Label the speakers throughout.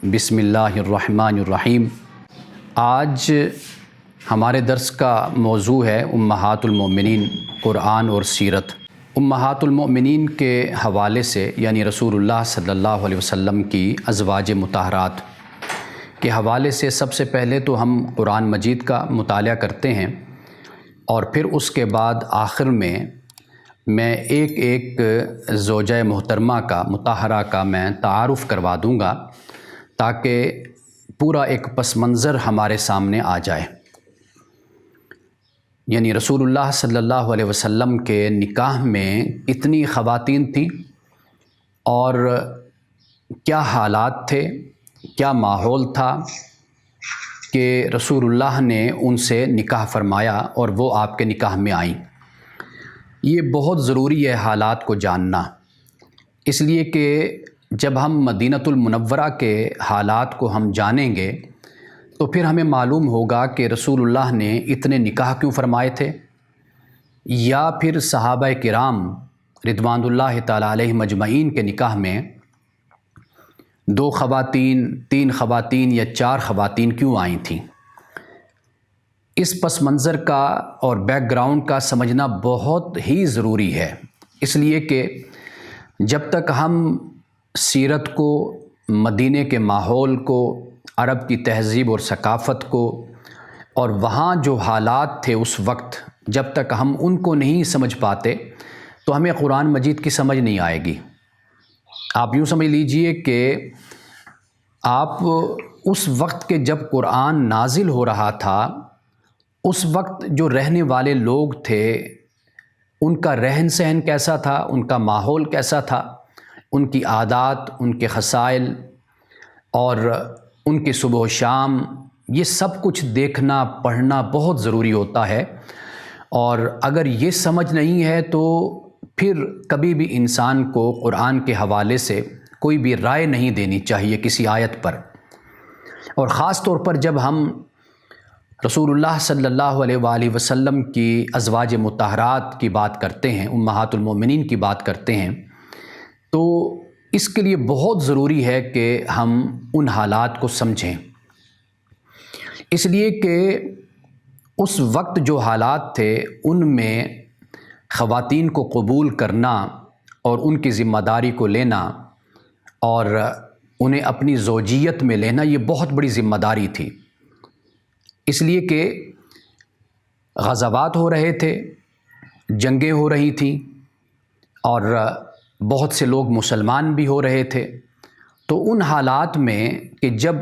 Speaker 1: بسم اللہ الرحمن الرحیم۔ آج ہمارے درس کا موضوع ہے امہات المؤمنین، قرآن اور سیرت۔ امہات المؤمنین کے حوالے سے یعنی رسول اللہ صلی اللہ علیہ وسلم کی ازواج مطہرات کے حوالے سے سب سے پہلے تو ہم قرآن مجید کا مطالعہ کرتے ہیں اور پھر اس کے بعد آخر میں ایک زوجہ محترمہ کا مطہرہ کا میں تعارف کروا دوں گا تاکہ پورا ایک پس منظر ہمارے سامنے آ جائے۔ یعنی رسول اللہ صلی اللہ علیہ وسلم کے نکاح میں کتنی خواتین تھیں اور کیا حالات تھے، کیا ماحول تھا کہ رسول اللہ نے ان سے نکاح فرمایا اور وہ آپ کے نکاح میں آئیں۔ یہ بہت ضروری ہے حالات کو جاننا، اس لیے کہ جب ہم مدینۃ المنورہ کے حالات کو ہم جانیں گے تو پھر ہمیں معلوم ہوگا کہ رسول اللہ نے اتنے نکاح کیوں فرمائے تھے، یا پھر صحابہ کرام رضوان اللہ تعالیٰ علیہم اجمعین کے نکاح میں 2 خواتین، 3 خواتین یا 4 خواتین کیوں آئی تھیں۔ اس پس منظر کا اور بیک گراؤنڈ کا سمجھنا بہت ہی ضروری ہے، اس لیے کہ جب تک ہم سیرت کو، مدینے کے ماحول کو، عرب کی تہذیب اور ثقافت کو اور وہاں جو حالات تھے اس وقت، جب تک ہم ان کو نہیں سمجھ پاتے تو ہمیں قرآن مجید کی سمجھ نہیں آئے گی۔ آپ یوں سمجھ لیجئے کہ آپ اس وقت کے جب قرآن نازل ہو رہا تھا، اس وقت جو رہنے والے لوگ تھے ان کا رہن سہن کیسا تھا، ان کا ماحول کیسا تھا، ان کی عادات، ان کے خصائل اور ان کے صبح و شام، یہ سب کچھ دیکھنا پڑھنا بہت ضروری ہوتا ہے۔ اور اگر یہ سمجھ نہیں ہے تو پھر کبھی بھی انسان کو قرآن کے حوالے سے کوئی بھی رائے نہیں دینی چاہیے کسی آیت پر۔ اور خاص طور پر جب ہم رسول اللہ صلی اللہ علیہ وآلہ وسلم کی ازواج مطہرات کی بات کرتے ہیں، امہات المؤمنین کی بات کرتے ہیں، تو اس کے لیے بہت ضروری ہے کہ ہم ان حالات کو سمجھیں، اس لیے کہ اس وقت جو حالات تھے ان میں خواتین کو قبول کرنا اور ان کی ذمہ داری کو لینا اور انہیں اپنی زوجیت میں لینا یہ بہت بڑی ذمہ داری تھی، اس لیے کہ غزوات ہو رہے تھے، جنگیں ہو رہی تھیں اور بہت سے لوگ مسلمان بھی ہو رہے تھے۔ تو ان حالات میں کہ جب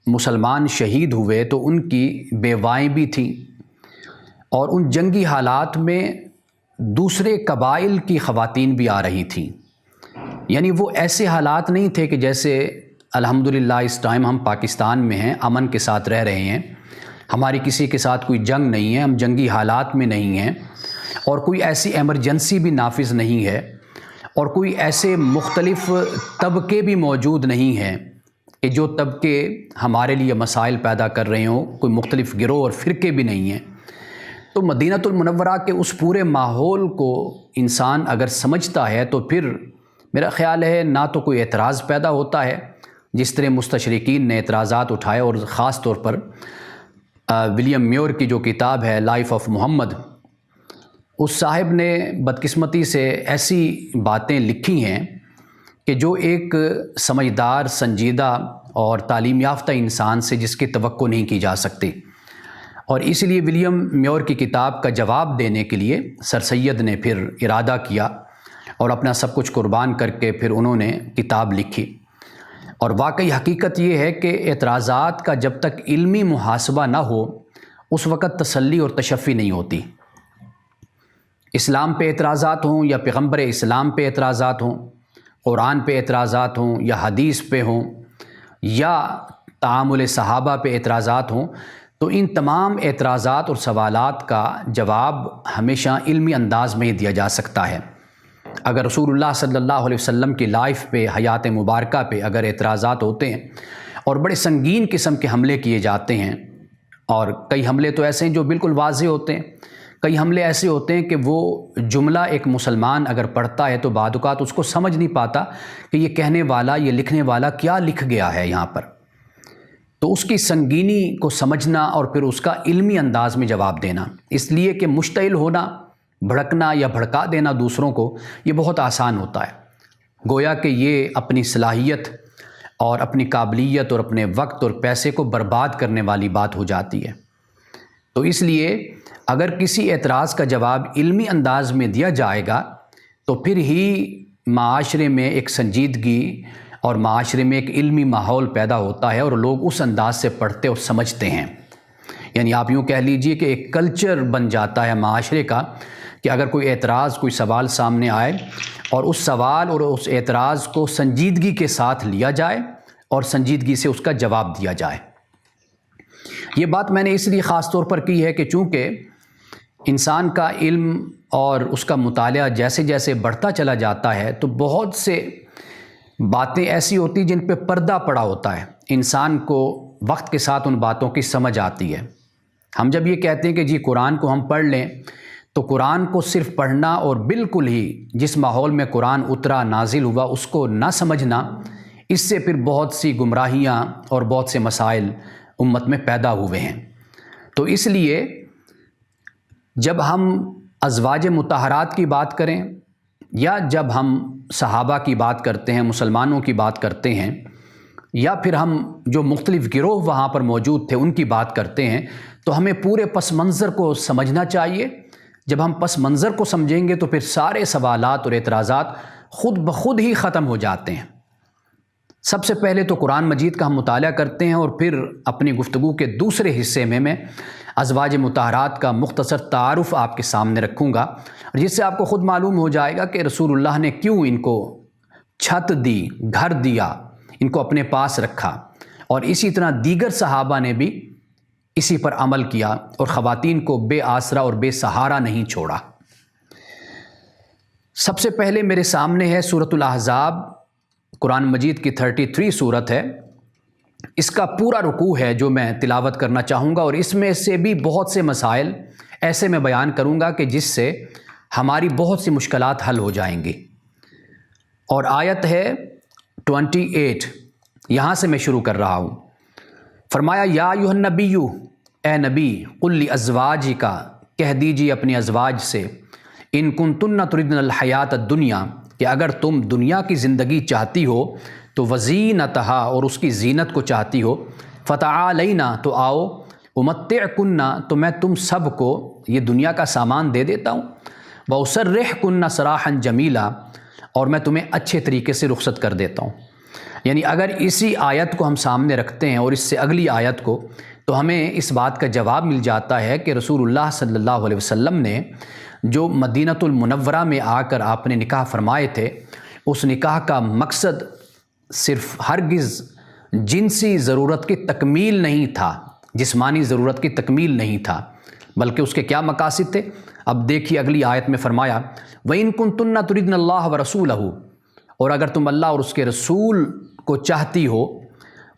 Speaker 1: مسلمان شہید ہوئے تو ان کی بیوائیں بھی تھیں، اور ان جنگی حالات میں دوسرے قبائل کی خواتین بھی آ رہی تھیں۔ یعنی وہ ایسے حالات نہیں تھے کہ جیسے الحمدللہ اس ٹائم ہم پاکستان میں ہیں، امن کے ساتھ رہ رہے ہیں، ہماری کسی کے ساتھ کوئی جنگ نہیں ہے، ہم جنگی حالات میں نہیں ہیں، اور کوئی ایسی ایمرجنسی بھی نافذ نہیں ہے، اور کوئی ایسے مختلف طبقے بھی موجود نہیں ہیں کہ جو طبقے ہمارے لیے مسائل پیدا کر رہے ہوں، کوئی مختلف گروہ اور فرقے بھی نہیں ہیں۔ تو مدینۃ المنورہ کے اس پورے ماحول کو انسان اگر سمجھتا ہے تو پھر میرا خیال ہے نہ تو کوئی اعتراض پیدا ہوتا ہے جس طرح مستشرقین نے اعتراضات اٹھائے، اور خاص طور پر ولیم میور کی جو کتاب ہے لائف آف محمد، اس صاحب نے بدقسمتی سے ایسی باتیں لکھی ہیں کہ جو ایک سمجھدار، سنجیدہ اور تعلیم یافتہ انسان سے جس کی توقع نہیں کی جا سکتی، اور اس لیے ولیم میور کی کتاب کا جواب دینے کے لیے سر سید نے پھر ارادہ کیا اور اپنا سب کچھ قربان کر کے پھر انہوں نے کتاب لکھی۔ اور واقعی حقیقت یہ ہے کہ اعتراضات کا جب تک علمی محاسبہ نہ ہو اس وقت تسلی اور تشفی نہیں ہوتی۔ اسلام پہ اعتراضات ہوں یا پیغمبر اسلام پہ اعتراضات ہوں، قرآن پہ اعتراضات ہوں یا حدیث پہ ہوں یا تعامل صحابہ پہ اعتراضات ہوں، تو ان تمام اعتراضات اور سوالات کا جواب ہمیشہ علمی انداز میں ہی دیا جا سکتا ہے۔ اگر رسول اللہ صلی اللہ علیہ وسلم کی لائف پہ، حیات مبارکہ پہ اگر اعتراضات ہوتے ہیں اور بڑے سنگین قسم کے حملے کیے جاتے ہیں، اور کئی حملے تو ایسے ہیں جو بالکل واضح ہوتے ہیں کئی حملے ایسے ہوتے ہیں کہ وہ جملہ ایک مسلمان اگر پڑھتا ہے تو بعض اوقات اس کو سمجھ نہیں پاتا کہ یہ کہنے والا، یہ لکھنے والا کیا لکھ گیا ہے یہاں پر، تو اس کی سنگینی کو سمجھنا اور پھر اس کا علمی انداز میں جواب دینا، اس لیے کہ مشتعل ہونا، بھڑکنا یا بھڑکا دینا دوسروں کو، یہ بہت آسان ہوتا ہے، گویا کہ یہ اپنی صلاحیت اور اپنی قابلیت اور اپنے وقت اور پیسے کو برباد کرنے والی بات ہو جاتی ہے۔ تو اس لیے اگر کسی اعتراض کا جواب علمی انداز میں دیا جائے گا تو پھر ہی معاشرے میں ایک سنجیدگی اور معاشرے میں ایک علمی ماحول پیدا ہوتا ہے اور لوگ اس انداز سے پڑھتے اور سمجھتے ہیں۔ یعنی آپ یوں کہہ لیجئے کہ ایک کلچر بن جاتا ہے معاشرے کا کہ اگر کوئی اعتراض، کوئی سوال سامنے آئے اور اس سوال اور اس اعتراض کو سنجیدگی کے ساتھ لیا جائے اور سنجیدگی سے اس کا جواب دیا جائے۔ یہ بات میں نے اس لیے خاص طور پر کی ہے کہ چونکہ انسان کا علم اور اس کا مطالعہ جیسے جیسے بڑھتا چلا جاتا ہے تو بہت سے باتیں ایسی ہوتی جن پہ پردہ پڑا ہوتا ہے، انسان کو وقت کے ساتھ ان باتوں کی سمجھ آتی ہے۔ ہم جب یہ کہتے ہیں کہ جی قرآن کو ہم پڑھ لیں، تو قرآن کو صرف پڑھنا اور بالکل ہی جس ماحول میں قرآن اترا، نازل ہوا، اس کو نہ سمجھنا، اس سے پھر بہت سی گمراہیاں اور بہت سے مسائل امت میں پیدا ہوئے ہیں۔ تو اس لیے جب ہم ازواج مطہرات کی بات کریں یا جب ہم صحابہ کی بات کرتے ہیں، مسلمانوں کی بات کرتے ہیں، یا پھر ہم جو مختلف گروہ وہاں پر موجود تھے ان کی بات کرتے ہیں، تو ہمیں پورے پس منظر کو سمجھنا چاہیے۔ جب ہم پس منظر کو سمجھیں گے تو پھر سارے سوالات اور اعتراضات خود بخود ہی ختم ہو جاتے ہیں۔ سب سے پہلے تو قرآن مجید کا ہم مطالعہ کرتے ہیں اور پھر اپنی گفتگو کے دوسرے حصے میں ازواج مطہرات کا مختصر تعارف آپ کے سامنے رکھوں گا، جس سے آپ کو خود معلوم ہو جائے گا کہ رسول اللہ نے کیوں ان کو چھت دی، گھر دیا، ان کو اپنے پاس رکھا، اور اسی طرح دیگر صحابہ نے بھی اسی پر عمل کیا اور خواتین کو بے آسرا اور بے سہارا نہیں چھوڑا۔ سب سے پہلے میرے سامنے ہے سورۃ الاحزاب، قرآن مجید کی 33 سورت ہے، اس کا پورا رکوع ہے جو میں تلاوت کرنا چاہوں گا، اور اس میں سے بھی بہت سے مسائل ایسے میں بیان کروں گا کہ جس سے ہماری بہت سی مشکلات حل ہو جائیں گی۔ اور آیت ہے 28، یہاں سے میں شروع کر رہا ہوں۔ فرمایا یا ایھا النبی، اے نبی، قل لازواجک، کہہ دیجیے اپنی ازواج سے، ان کنتن تردن الحیات الدنیا، کہ اگر تم دنیا کی زندگی چاہتی ہو تو وزینتہا، اور اس کی زینت کو چاہتی ہو، فتعالینا، تو آؤ، امتعکن، تو میں تم سب کو یہ دنیا کا سامان دے دیتا ہوں، واسرحکن سراحا جمیلا، اور میں تمہیں اچھے طریقے سے رخصت کر دیتا ہوں۔ یعنی اگر اسی آیت کو ہم سامنے رکھتے ہیں اور اس سے اگلی آیت کو، تو ہمیں اس بات کا جواب مل جاتا ہے کہ رسول اللہ صلی اللہ علیہ وسلم نے جو مدینۃ المنورہ میں آ کر آپ نے نکاح فرمائے تھے، اس نکاح کا مقصد صرف ہرگز جنسی ضرورت کی تکمیل نہیں تھا، جسمانی ضرورت کی تکمیل نہیں تھا، بلکہ اس کے کیا مقاصد تھے؟ اب دیکھیے اگلی آیت میں فرمایا وَإِن كُنتُنَّ تُرِدْنَ اللَّهَ وَرَسُولَهُ، اور اگر تم اللہ اور اس کے رسول کو چاہتی ہو،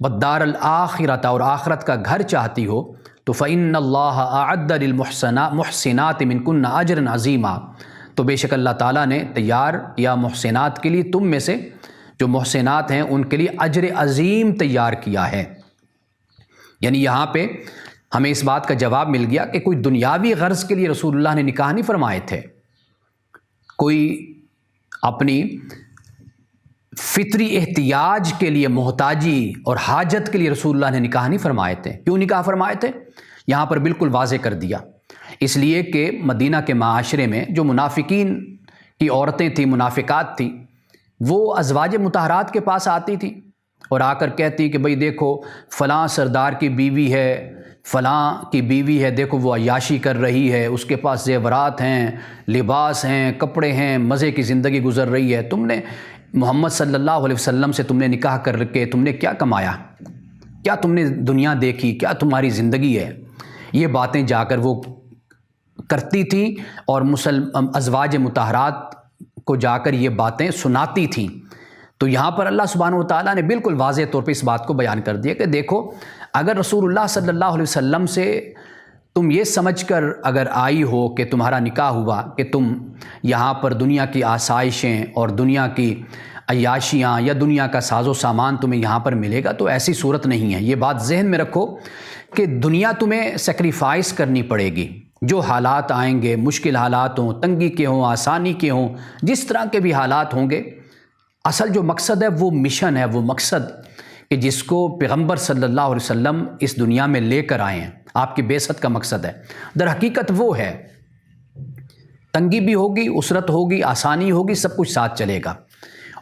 Speaker 1: وَالدَّارَ الْآخِرَةَ، اور آخرت کا گھر چاہتی ہو، تو فَإِنَّ اللَّهَ أَعَدَّ لِلْمُحْسِنَاتِ مِنْكُنَّ أَجْرًا عَظِيمًا، تو بے شک اللہ تعالیٰ نے تیار یا محسنات کے لیے تم میں سے جو محسنات ہیں ان کے لیے اجر عظیم تیار کیا ہے۔ یعنی یہاں پہ ہمیں اس بات کا جواب مل گیا کہ کوئی دنیاوی غرض کے لیے رسول اللہ نے نکاح نہیں فرمائے تھے، کوئی اپنی فطری احتیاج کے لیے، محتاجی اور حاجت کے لیے رسول اللہ نے نکاح نہیں فرمائے تھے۔ کیوں نکاح فرمائے تھے؟ یہاں پر بالکل واضح کر دیا، اس لیے کہ مدینہ کے معاشرے میں جو منافقین کی عورتیں تھیں، منافقات تھیں، وہ ازواج مطہرات کے پاس آتی تھیں اور آ کر کہتی کہ بھئی دیکھو فلاں سردار کی بیوی ہے، فلاں کی بیوی ہے، دیکھو وہ عیاشی کر رہی ہے، اس کے پاس زیورات ہیں، لباس ہیں، کپڑے ہیں، مزے کی زندگی گزر رہی ہے، تم نے محمد صلی اللہ علیہ وسلم سے تم نے نکاح کر کے تم نے کیا کمایا، کیا تم نے دنیا دیکھی، کیا تمہاری زندگی ہے؟ یہ باتیں جا کر وہ کرتی تھیں اور ازواج مطہرات کو جا کر یہ باتیں سناتی تھیں۔ تو یہاں پر اللہ سبحانہ و تعالیٰ نے بالکل واضح طور پہ اس بات کو بیان کر دیا کہ دیکھو اگر رسول اللہ صلی اللہ علیہ وسلم سے تم یہ سمجھ کر اگر آئی ہو کہ تمہارا نکاح ہوا کہ تم یہاں پر دنیا کی آسائشیں اور دنیا کی عیاشیاں یا دنیا کا ساز و سامان تمہیں یہاں پر ملے گا، تو ایسی صورت نہیں ہے۔ یہ بات ذہن میں رکھو کہ دنیا تمہیں سیکریفائس کرنی پڑے گی۔ جو حالات آئیں گے، مشکل حالات ہوں، تنگی کے ہوں، آسانی کے ہوں، جس طرح کے بھی حالات ہوں گے، اصل جو مقصد ہے وہ مشن ہے، وہ مقصد کہ جس کو پیغمبر صلی اللہ علیہ وسلم اس دنیا میں لے کر آئے ہیں، آپ کی بعثت کا مقصد ہے، در حقیقت وہ ہے۔ تنگی بھی ہوگی، اسرت ہوگی، آسانی ہوگی، سب کچھ ساتھ چلے گا۔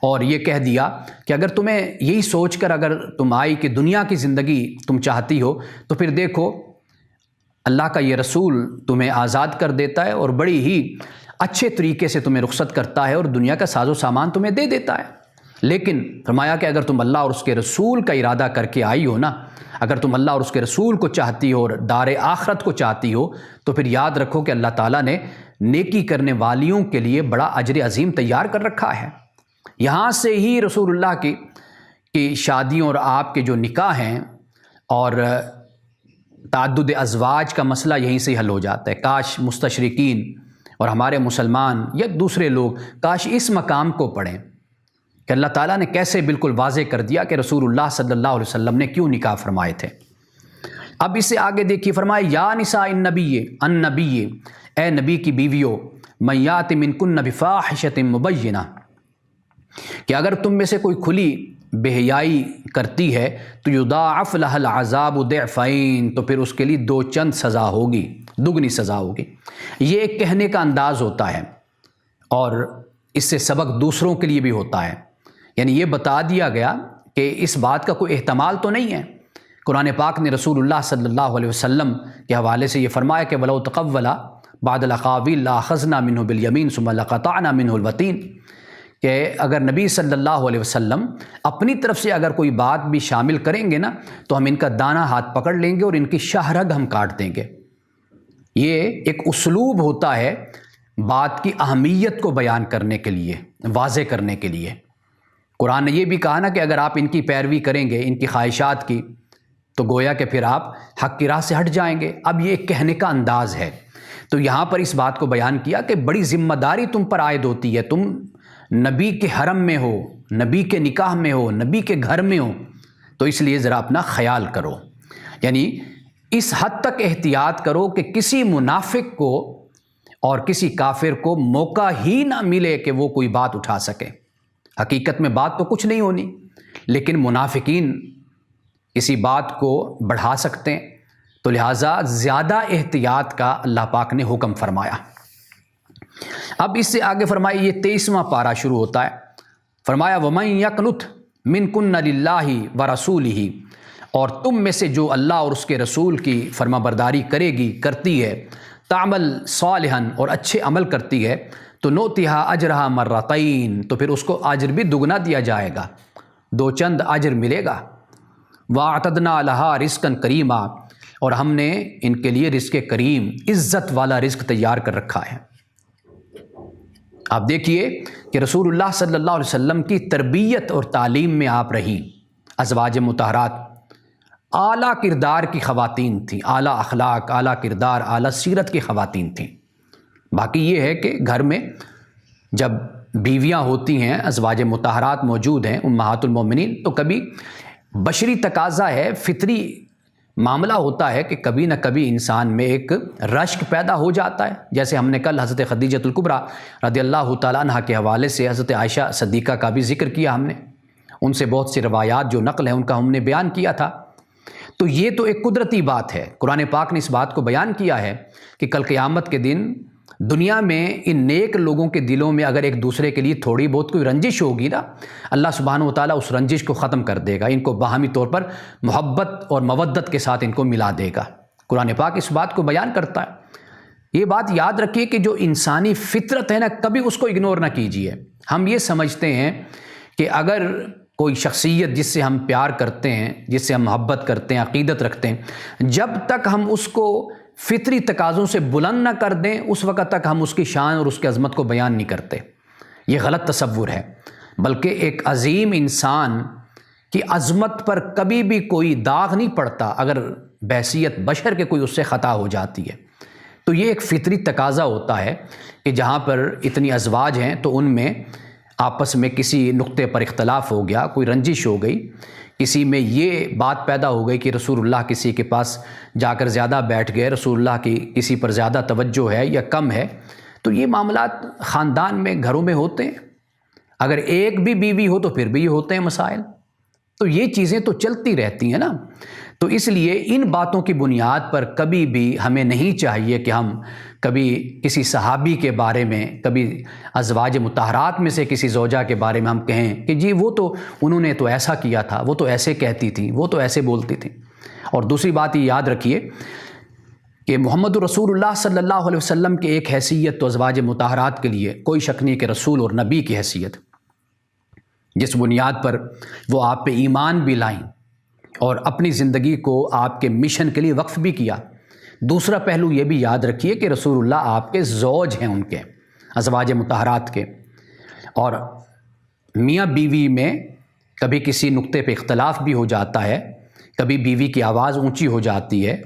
Speaker 1: اور یہ کہہ دیا کہ اگر تمہیں یہی سوچ کر اگر تم آئی کہ دنیا کی زندگی تم چاہتی ہو، تو پھر دیکھو اللہ کا یہ رسول تمہیں آزاد کر دیتا ہے اور بڑی ہی اچھے طریقے سے تمہیں رخصت کرتا ہے اور دنیا کا ساز و سامان تمہیں دے دیتا ہے۔ لیکن فرمایا کہ اگر تم اللہ اور اس کے رسول کا ارادہ کر کے آئی ہو نا، اگر تم اللہ اور اس کے رسول کو چاہتی ہو اور دار آخرت کو چاہتی ہو، تو پھر یاد رکھو کہ اللہ تعالیٰ نے نیکی کرنے والیوں کے لیے بڑا اجر عظیم تیار کر رکھا ہے۔ یہاں سے ہی رسول اللہ کی شادیوں اور آپ کے جو نکاح ہیں اور تعدد ازواج کا مسئلہ یہیں سے حل ہو جاتا ہے۔ کاش مستشرقین اور ہمارے مسلمان یا دوسرے لوگ کاش اس مقام کو پڑھیں کہ اللہ تعالیٰ نے کیسے بالکل واضح کر دیا کہ رسول اللہ صلی اللہ علیہ وسلم نے کیوں نکاح فرمائے تھے۔ اب اس سے آگے دیکھیے، فرمائے یا نساء النبی، اے نبی کی بیویوں، من یات منکن بفاحشۃ مبینہ، کہ اگر تم میں سے کوئی کھلی بے حیائی کرتی ہے تو یضاعف لها العذاب ضعفین، تو پھر اس کے لیے 2 چند سزا ہوگی، دگنی سزا ہوگی۔ یہ ایک کہنے کا انداز ہوتا ہے اور اس سے سبق دوسروں کے لیے بھی ہوتا ہے، یعنی یہ بتا دیا گیا کہ اس بات کا کوئی احتمال تو نہیں ہے۔ قرآن پاک نے رسول اللہ صلی اللہ علیہ وسلم کے حوالے سے یہ فرمایا کہ وَلَوْ تَقَوَّلَ بَعْضَ الْأَقَاوِيلِ لَأَخَذْنَا مِنْهُ بِالْيَمِينِ ثُمَّ لَقَطَعْنَا مِنْهُ الْوَتِينَ، کہ اگر نبی صلی اللہ علیہ وسلم اپنی طرف سے اگر کوئی بات بھی شامل کریں گے نا، تو ہم ان کا دانہ ہاتھ پکڑ لیں گے اور ان کی شاہ رگ ہم کاٹ دیں گے۔ یہ ایک اسلوب ہوتا ہے بات کی اہمیت کو بیان کرنے کے لیے، واضح کرنے کے لیے۔ قرآن نے یہ بھی کہا نا کہ اگر آپ ان کی پیروی کریں گے، ان کی خواہشات کی، تو گویا کہ پھر آپ حق کی راہ سے ہٹ جائیں گے۔ اب یہ ایک کہنے کا انداز ہے، تو یہاں پر اس بات کو بیان کیا کہ بڑی ذمہ داری تم پر عائد ہوتی ہے، تم نبی کے حرم میں ہو، نبی کے نکاح میں ہو، نبی کے گھر میں ہو، تو اس لیے ذرا اپنا خیال کرو، یعنی اس حد تک احتیاط کرو کہ کسی منافق کو اور کسی کافر کو موقع ہی نہ ملے کہ وہ کوئی بات اٹھا سکے۔ حقیقت میں بات تو کچھ نہیں ہونی، لیکن منافقین کسی بات کو بڑھا سکتے ہیں، تو لہٰذا زیادہ احتیاط کا اللہ پاک نے حکم فرمایا۔ اب اس سے آگے فرمایا، یہ 23واں پارہ شروع ہوتا ہے، فرمایا وَمَن يَقْنُتْ مِنْكُنَّ لِلَّهِ وَرَسُولِهِ، اور تم میں سے جو اللہ اور اس کے رسول کی فرما برداری کرے گی، کرتی ہے، تعمل صالحاً، اور اچھے عمل کرتی ہے، تو نُؤْتِهَا أَجْرَهَا مَرَّتَيْن، تو پھر اس کو اجر بھی دگنا دیا جائے گا، 2 چند اجر ملے گا۔ وَأَعْتَدْنَا لَهَا رِزْقًا كَرِيمًا، اور ہم نے ان کے لیے رزق کریم، عزت والا رزق تیار کر رکھا ہے۔ آپ دیکھیے کہ رسول اللہ صلی اللہ علیہ وسلم کی تربیت اور تعلیم میں آپ رہی، ازواج مطہرات اعلیٰ کردار کی خواتین تھیں، اعلیٰ اخلاق، اعلیٰ کردار، اعلیٰ سیرت کی خواتین تھیں۔ باقی یہ ہے کہ گھر میں جب بیویاں ہوتی ہیں، ازواج مطہرات موجود ہیں، امہات المومنین، تو کبھی بشری تقاضا ہے، فطری معاملہ ہوتا ہے کہ کبھی نہ کبھی انسان میں ایک رشک پیدا ہو جاتا ہے، جیسے ہم نے کل حضرت خدیجۃ الکبریٰ رضی اللہ تعالیٰ عنہ کے حوالے سے حضرت عائشہ صدیقہ کا بھی ذکر کیا، ہم نے ان سے بہت سی روایات جو نقل ہیں ان کا ہم نے بیان کیا تھا۔ تو یہ تو ایک قدرتی بات ہے، قرآن پاک نے اس بات کو بیان کیا ہے کہ کل قیامت کے دن دنیا میں ان نیک لوگوں کے دلوں میں اگر ایک دوسرے کے لیے تھوڑی بہت کوئی رنجش ہوگی نا، اللہ سبحانہ و تعالیٰ اس رنجش کو ختم کر دے گا، ان کو باہمی طور پر محبت اور مودت کے ساتھ ان کو ملا دے گا۔ قرآن پاک اس بات کو بیان کرتا ہے۔ یہ بات یاد رکھیے کہ جو انسانی فطرت ہے نا، کبھی اس کو اگنور نہ کیجیے۔ ہم یہ سمجھتے ہیں کہ اگر کوئی شخصیت جس سے ہم پیار کرتے ہیں، جس سے ہم محبت کرتے ہیں، عقیدت رکھتے ہیں، جب تک ہم اس کو فطری تقاضوں سے بلند نہ کر دیں، اس وقت تک ہم اس کی شان اور اس کی عظمت کو بیان نہیں کرتے۔ یہ غلط تصور ہے، بلکہ ایک عظیم انسان کہ عظمت پر کبھی بھی کوئی داغ نہیں پڑتا اگر بحیثیت بشر کے کوئی اس سے خطا ہو جاتی ہے۔ تو یہ ایک فطری تقاضا ہوتا ہے کہ جہاں پر اتنی ازواج ہیں تو ان میں آپس میں کسی نقطے پر اختلاف ہو گیا، کوئی رنجش ہو گئی، کسی میں یہ بات پیدا ہو گئی کہ رسول اللہ کسی کے پاس جا کر زیادہ بیٹھ گئے، رسول اللہ کی کسی پر زیادہ توجہ ہے یا کم ہے، تو یہ معاملات خاندان میں، گھروں میں ہوتے ہیں۔ اگر ایک بھی بیوی ہو تو پھر بھی یہ ہوتے ہیں مسائل، تو یہ چیزیں تو چلتی رہتی ہیں نا۔ تو اس لیے ان باتوں کی بنیاد پر کبھی بھی ہمیں نہیں چاہیے کہ ہم کبھی کسی صحابی کے بارے میں، کبھی ازواج مطہرات میں سے کسی زوجہ کے بارے میں ہم کہیں کہ جی وہ تو انہوں نے تو ایسا کیا تھا، وہ تو ایسے کہتی تھی، وہ تو ایسے بولتی تھی۔ اور دوسری بات یہ یاد رکھیے کہ محمد رسول اللہ صلی اللہ علیہ وسلم کی ایک حیثیت تو ازواج مطہرات کے لیے کوئی شک نہیں کہ رسول اور نبی کی حیثیت، جس بنیاد پر وہ آپ پہ ایمان بھی لائیں اور اپنی زندگی کو آپ کے مشن کے لیے وقف بھی کیا۔ دوسرا پہلو یہ بھی یاد رکھیے کہ رسول اللہ آپ کے زوج ہیں، ان کے ازواج مطہرات کے، اور میاں بیوی میں کبھی کسی نقطے پہ اختلاف بھی ہو جاتا ہے، کبھی بیوی کی آواز اونچی ہو جاتی ہے،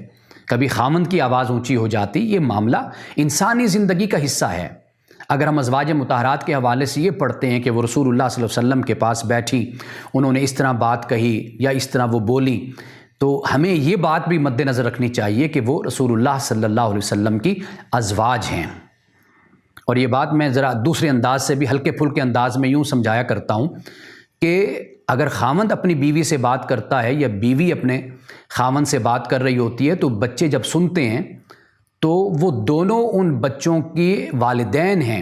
Speaker 1: کبھی خامند کی آواز اونچی ہو جاتی، یہ معاملہ انسانی زندگی کا حصہ ہے۔ اگر ہم ازواج مطہرات کے حوالے سے یہ پڑھتے ہیں کہ وہ رسول اللہ صلی اللہ علیہ وسلم کے پاس بیٹھی، انہوں نے اس طرح بات کہی یا اس طرح وہ بولی، تو ہمیں یہ بات بھی مد نظر رکھنی چاہیے کہ وہ رسول اللہ صلی اللہ علیہ وسلم کی ازواج ہیں۔ اور یہ بات میں ذرا دوسرے انداز سے بھی، ہلکے پھلکے انداز میں یوں سمجھایا کرتا ہوں کہ اگر خامند اپنی بیوی سے بات کرتا ہے یا بیوی اپنے خامند سے بات کر رہی ہوتی ہے، تو بچے جب سنتے ہیں تو وہ دونوں ان بچوں کی والدین ہیں۔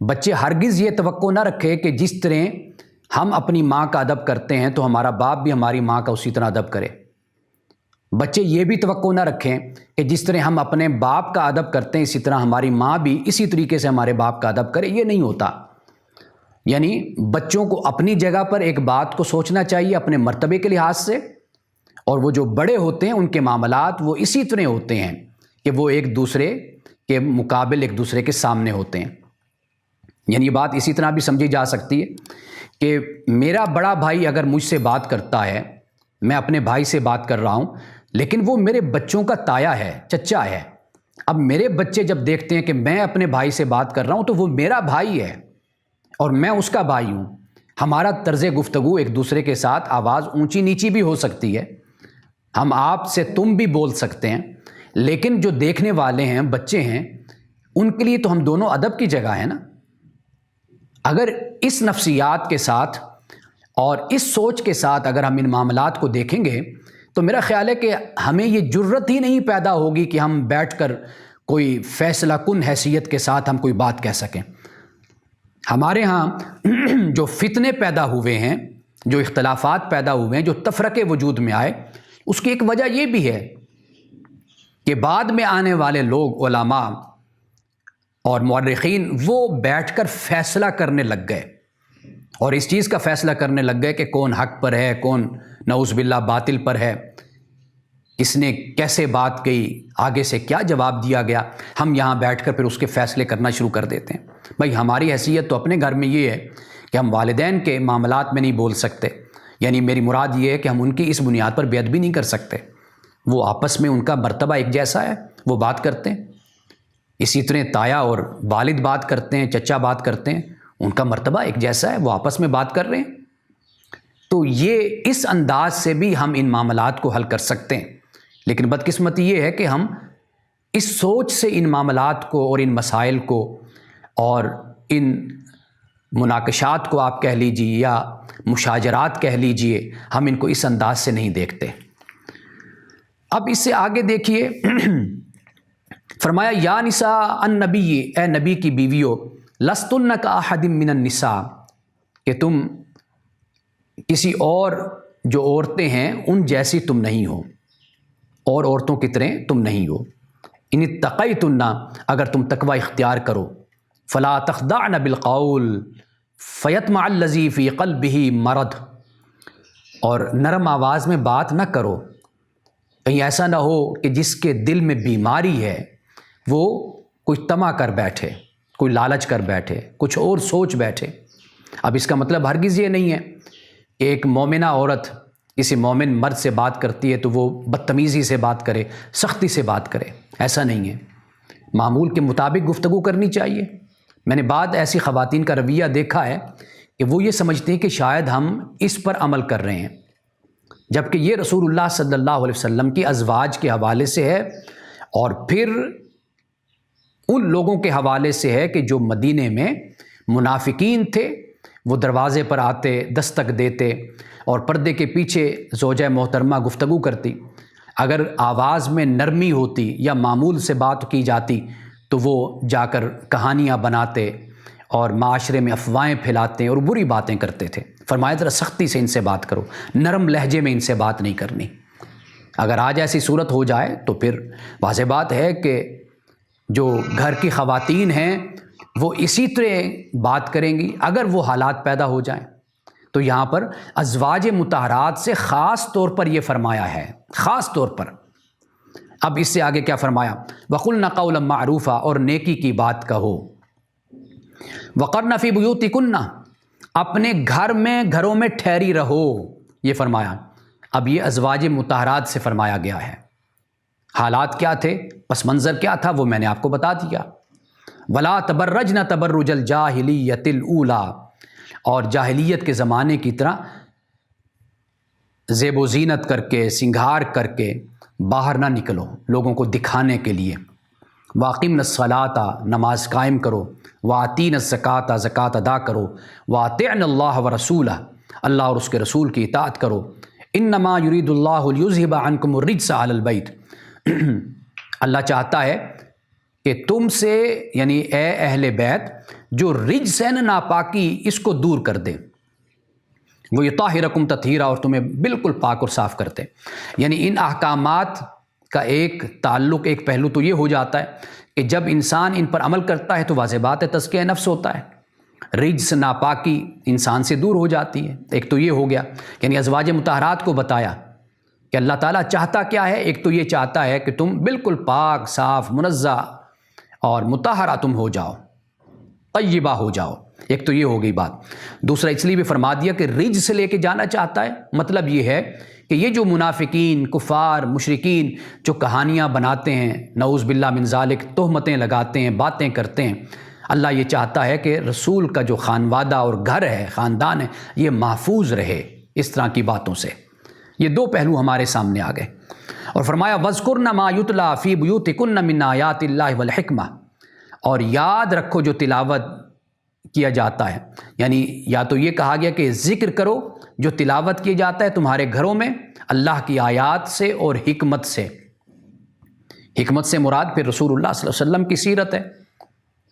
Speaker 1: بچے ہرگز یہ توقع نہ رکھے کہ جس طرح ہم اپنی ماں کا ادب کرتے ہیں تو ہمارا باپ بھی ہماری ماں کا اسی طرح ادب کرے۔ بچے یہ بھی توقع نہ رکھیں کہ جس طرح ہم اپنے باپ کا ادب کرتے ہیں اسی طرح ہماری ماں بھی اسی طریقے سے ہمارے باپ کا ادب کرے، یہ نہیں ہوتا۔ یعنی بچوں کو اپنی جگہ پر ایک بات کو سوچنا چاہیے اپنے مرتبے کے لحاظ سے، اور وہ جو بڑے ہوتے ہیں ان کے معاملات وہ اسی طرح ہوتے ہیں کہ وہ ایک دوسرے کے مقابل ایک دوسرے کے سامنے ہوتے ہیں۔ یعنی یہ بات اسی طرح بھی سمجھی جا سکتی ہے کہ میرا بڑا بھائی اگر مجھ سے بات کرتا ہے، میں اپنے بھائی سے بات کر رہا ہوں، لیکن وہ میرے بچوں کا تایا ہے، چچا ہے۔ اب میرے بچے جب دیکھتے ہیں کہ میں اپنے بھائی سے بات کر رہا ہوں تو وہ میرا بھائی ہے اور میں اس کا بھائی ہوں، ہمارا طرز گفتگو ایک دوسرے کے ساتھ آواز اونچی نیچی بھی ہو سکتی ہے، ہم آپ سے تم بھی بول سکتے ہیں، لیکن جو دیکھنے والے ہیں، بچے ہیں، ان کے لیے تو ہم دونوں ادب کی جگہ ہیں نا۔ اگر اس نفسیات کے ساتھ اور اس سوچ کے ساتھ اگر ہم ان معاملات کو دیکھیں گے تو میرا خیال ہے کہ ہمیں یہ جرت ہی نہیں پیدا ہوگی کہ ہم بیٹھ کر کوئی فیصلہ کن حیثیت کے ساتھ ہم کوئی بات کہہ سکیں۔ ہمارے ہاں جو فتنے پیدا ہوئے ہیں، جو اختلافات پیدا ہوئے ہیں، جو تفرقے وجود میں آئے، اس کی ایک وجہ یہ بھی ہے کہ بعد میں آنے والے لوگ، علماء اور مورخین، وہ بیٹھ کر فیصلہ کرنے لگ گئے، اور اس چیز کا فیصلہ کرنے لگ گئے کہ کون حق پر ہے، کون نعوذ باللہ باطل پر ہے، کس نے کیسے بات کہی، آگے سے کیا جواب دیا گیا۔ ہم یہاں بیٹھ کر پھر اس کے فیصلے کرنا شروع کر دیتے ہیں۔ بھائی ہماری حیثیت تو اپنے گھر میں یہ ہے کہ ہم والدین کے معاملات میں نہیں بول سکتے، یعنی میری مراد یہ ہے کہ ہم ان کی اس بنیاد پر بے ادبی نہیں کر سکتے۔ وہ آپس میں ان کا مرتبہ ایک جیسا ہے، وہ بات کرتے ہیں، اسی طرح تایا اور والد بات کرتے ہیں، چچا بات کرتے ہیں، ان کا مرتبہ ایک جیسا ہے، وہ آپس میں بات کر رہے ہیں۔ تو یہ اس انداز سے بھی ہم ان معاملات کو حل کر سکتے ہیں، لیکن بدقسمتی یہ ہے کہ ہم اس سوچ سے ان معاملات کو اور ان مسائل کو اور ان مناقشات کو آپ کہہ لیجیے یا مشاجرات کہہ لیجیے، ہم ان کو اس انداز سے نہیں دیکھتے۔ اب اس سے آگے دیکھیے، فرمایا یا نساء النبی، اے نبی کی بیویوں، لستن کاحد من النساء، کہ تم کسی اور جو عورتیں ہیں ان جیسی تم نہیں ہو، اور عورتوں کی طرح تم نہیں ہو۔ ان اتقیتن، اگر تم تقوی اختیار کرو، فلا تخضعن بالقول فیطمع الذی فی قلبہ مرض، اور نرم آواز میں بات نہ کرو، کہیں ایسا نہ ہو کہ جس کے دل میں بیماری ہے وہ کوئی طمع کر بیٹھے، کوئی لالچ کر بیٹھے، کچھ اور سوچ بیٹھے۔ اب اس کا مطلب ہرگز یہ نہیں ہے کہ ایک مومنہ عورت کسی مومن مرد سے بات کرتی ہے تو وہ بدتمیزی سے بات کرے، سختی سے بات کرے، ایسا نہیں ہے۔ معمول کے مطابق گفتگو کرنی چاہیے۔ میں نے بعض ایسی خواتین کا رویہ دیکھا ہے کہ وہ یہ سمجھتی ہیں کہ شاید ہم اس پر عمل کر رہے ہیں، جبکہ یہ رسول اللہ صلی اللہ علیہ وسلم کی ازواج کے حوالے سے ہے، اور پھر ان لوگوں کے حوالے سے ہے کہ جو مدینے میں منافقین تھے، وہ دروازے پر آتے، دستک دیتے اور پردے کے پیچھے زوجہ محترمہ گفتگو کرتی۔ اگر آواز میں نرمی ہوتی یا معمول سے بات کی جاتی تو وہ جا کر کہانیاں بناتے اور معاشرے میں افواہیں پھیلاتے اور بری باتیں کرتے تھے۔ فرمایا ذرا سختی سے ان سے بات کرو، نرم لہجے میں ان سے بات نہیں کرنی۔ اگر آج ایسی صورت ہو جائے تو پھر واضح بات ہے کہ جو گھر کی خواتین ہیں وہ اسی طرح بات کریں گی اگر وہ حالات پیدا ہو جائیں۔ تو یہاں پر ازواج مطہرات سے خاص طور پر یہ فرمایا ہے، خاص طور پر۔ اب اس سے آگے کیا فرمایا؟ وَقُلْنَ قَوْلًا مَعْرُوفًا، اور نیکی کی بات کہو۔ وَقَرْنَ فِي بُيُوتِكُنَّ، اپنے گھروں میں ٹھہری رہو، یہ فرمایا۔ اب یہ ازواج مطہرات سے فرمایا گیا ہے۔ حالات کیا تھے، پس منظر کیا تھا، وہ میں نے آپ کو بتا دیا۔ وَلَا تَبَرَّجْنَ تَبَرُّجَ الْجَاهِلِيَّةِ الْأُولَى، اور جاہلیت کے زمانے کی طرح زیب و زینت کر کے، سنگھار کر کے باہر نہ نکلو لوگوں کو دکھانے کے لیے۔ وَأَقِمْنَ الصَّلَاةَ، نماز قائم کرو۔ وَآتِينَ الزَّكَاةَ، زکوٰۃ ادا کرو۔ وَأَطِعْنَ اللَّهَ وَرَسُولَهُ، اللہ اور اس کے رسول کی اطاعت کرو۔ إِنَّمَا يُرِيدُ اللَّهُ لِيُذْهِبَ عَنْكُمُ الرِّجْسَ أَهْلَ الْبَيْتِ، اللہ چاہتا ہے کہ تم سے، یعنی اے اہل بیت، جو رجس ہے نا، ناپاکی، اس کو دور کر دے۔ وَيُطَهِّرَكُمْ تَطْهِيرًا، اور تمہیں بالکل پاک اور صاف کرتے۔ یعنی ان احکامات کا ایک تعلق، ایک پہلو تو یہ ہو جاتا ہے کہ جب انسان ان پر عمل کرتا ہے تو واضح بات ہے تزکیہ نفس ہوتا ہے، رجس ناپاکی انسان سے دور ہو جاتی ہے۔ ایک تو یہ ہو گیا، یعنی ازواج مطہرات کو بتایا کہ اللہ تعالیٰ چاہتا کیا ہے۔ ایک تو یہ چاہتا ہے کہ تم بالکل پاک، صاف، منزہ اور مطہرہ تم ہو جاؤ، طیبہ ہو جاؤ۔ ایک تو یہ ہو گئی بات۔ دوسرا اس لیے بھی فرما دیا کہ رجس سے لے کے جانا چاہتا ہے، مطلب یہ ہے کہ یہ جو منافقین، کفار، مشرکین جو کہانیاں بناتے ہیں، نعوذ باللہ من ذالک، تہمتیں لگاتے ہیں، باتیں کرتے ہیں، اللہ یہ چاہتا ہے کہ رسول کا جو خانوادہ اور گھر ہے، خاندان ہے، یہ محفوظ رہے اس طرح کی باتوں سے۔ یہ دو پہلو ہمارے سامنے آ گئے۔ اور فرمایا وَاذْكُرْنَ مَا يُتْلَىٰ فِي بُيُوتِكُنَّ مِنْ آيَاتِ اللَّهِ وَالْحِكْمَةِ، اور یاد رکھو جو تلاوت کیا جاتا ہے، یعنی یا تو یہ کہا گیا کہ ذکر کرو جو تلاوت کیا جاتا ہے تمہارے گھروں میں اللہ کی آیات سے اور حکمت سے۔ حکمت سے مراد پھر رسول اللہ صلی اللہ علیہ وسلم کی سیرت ہے،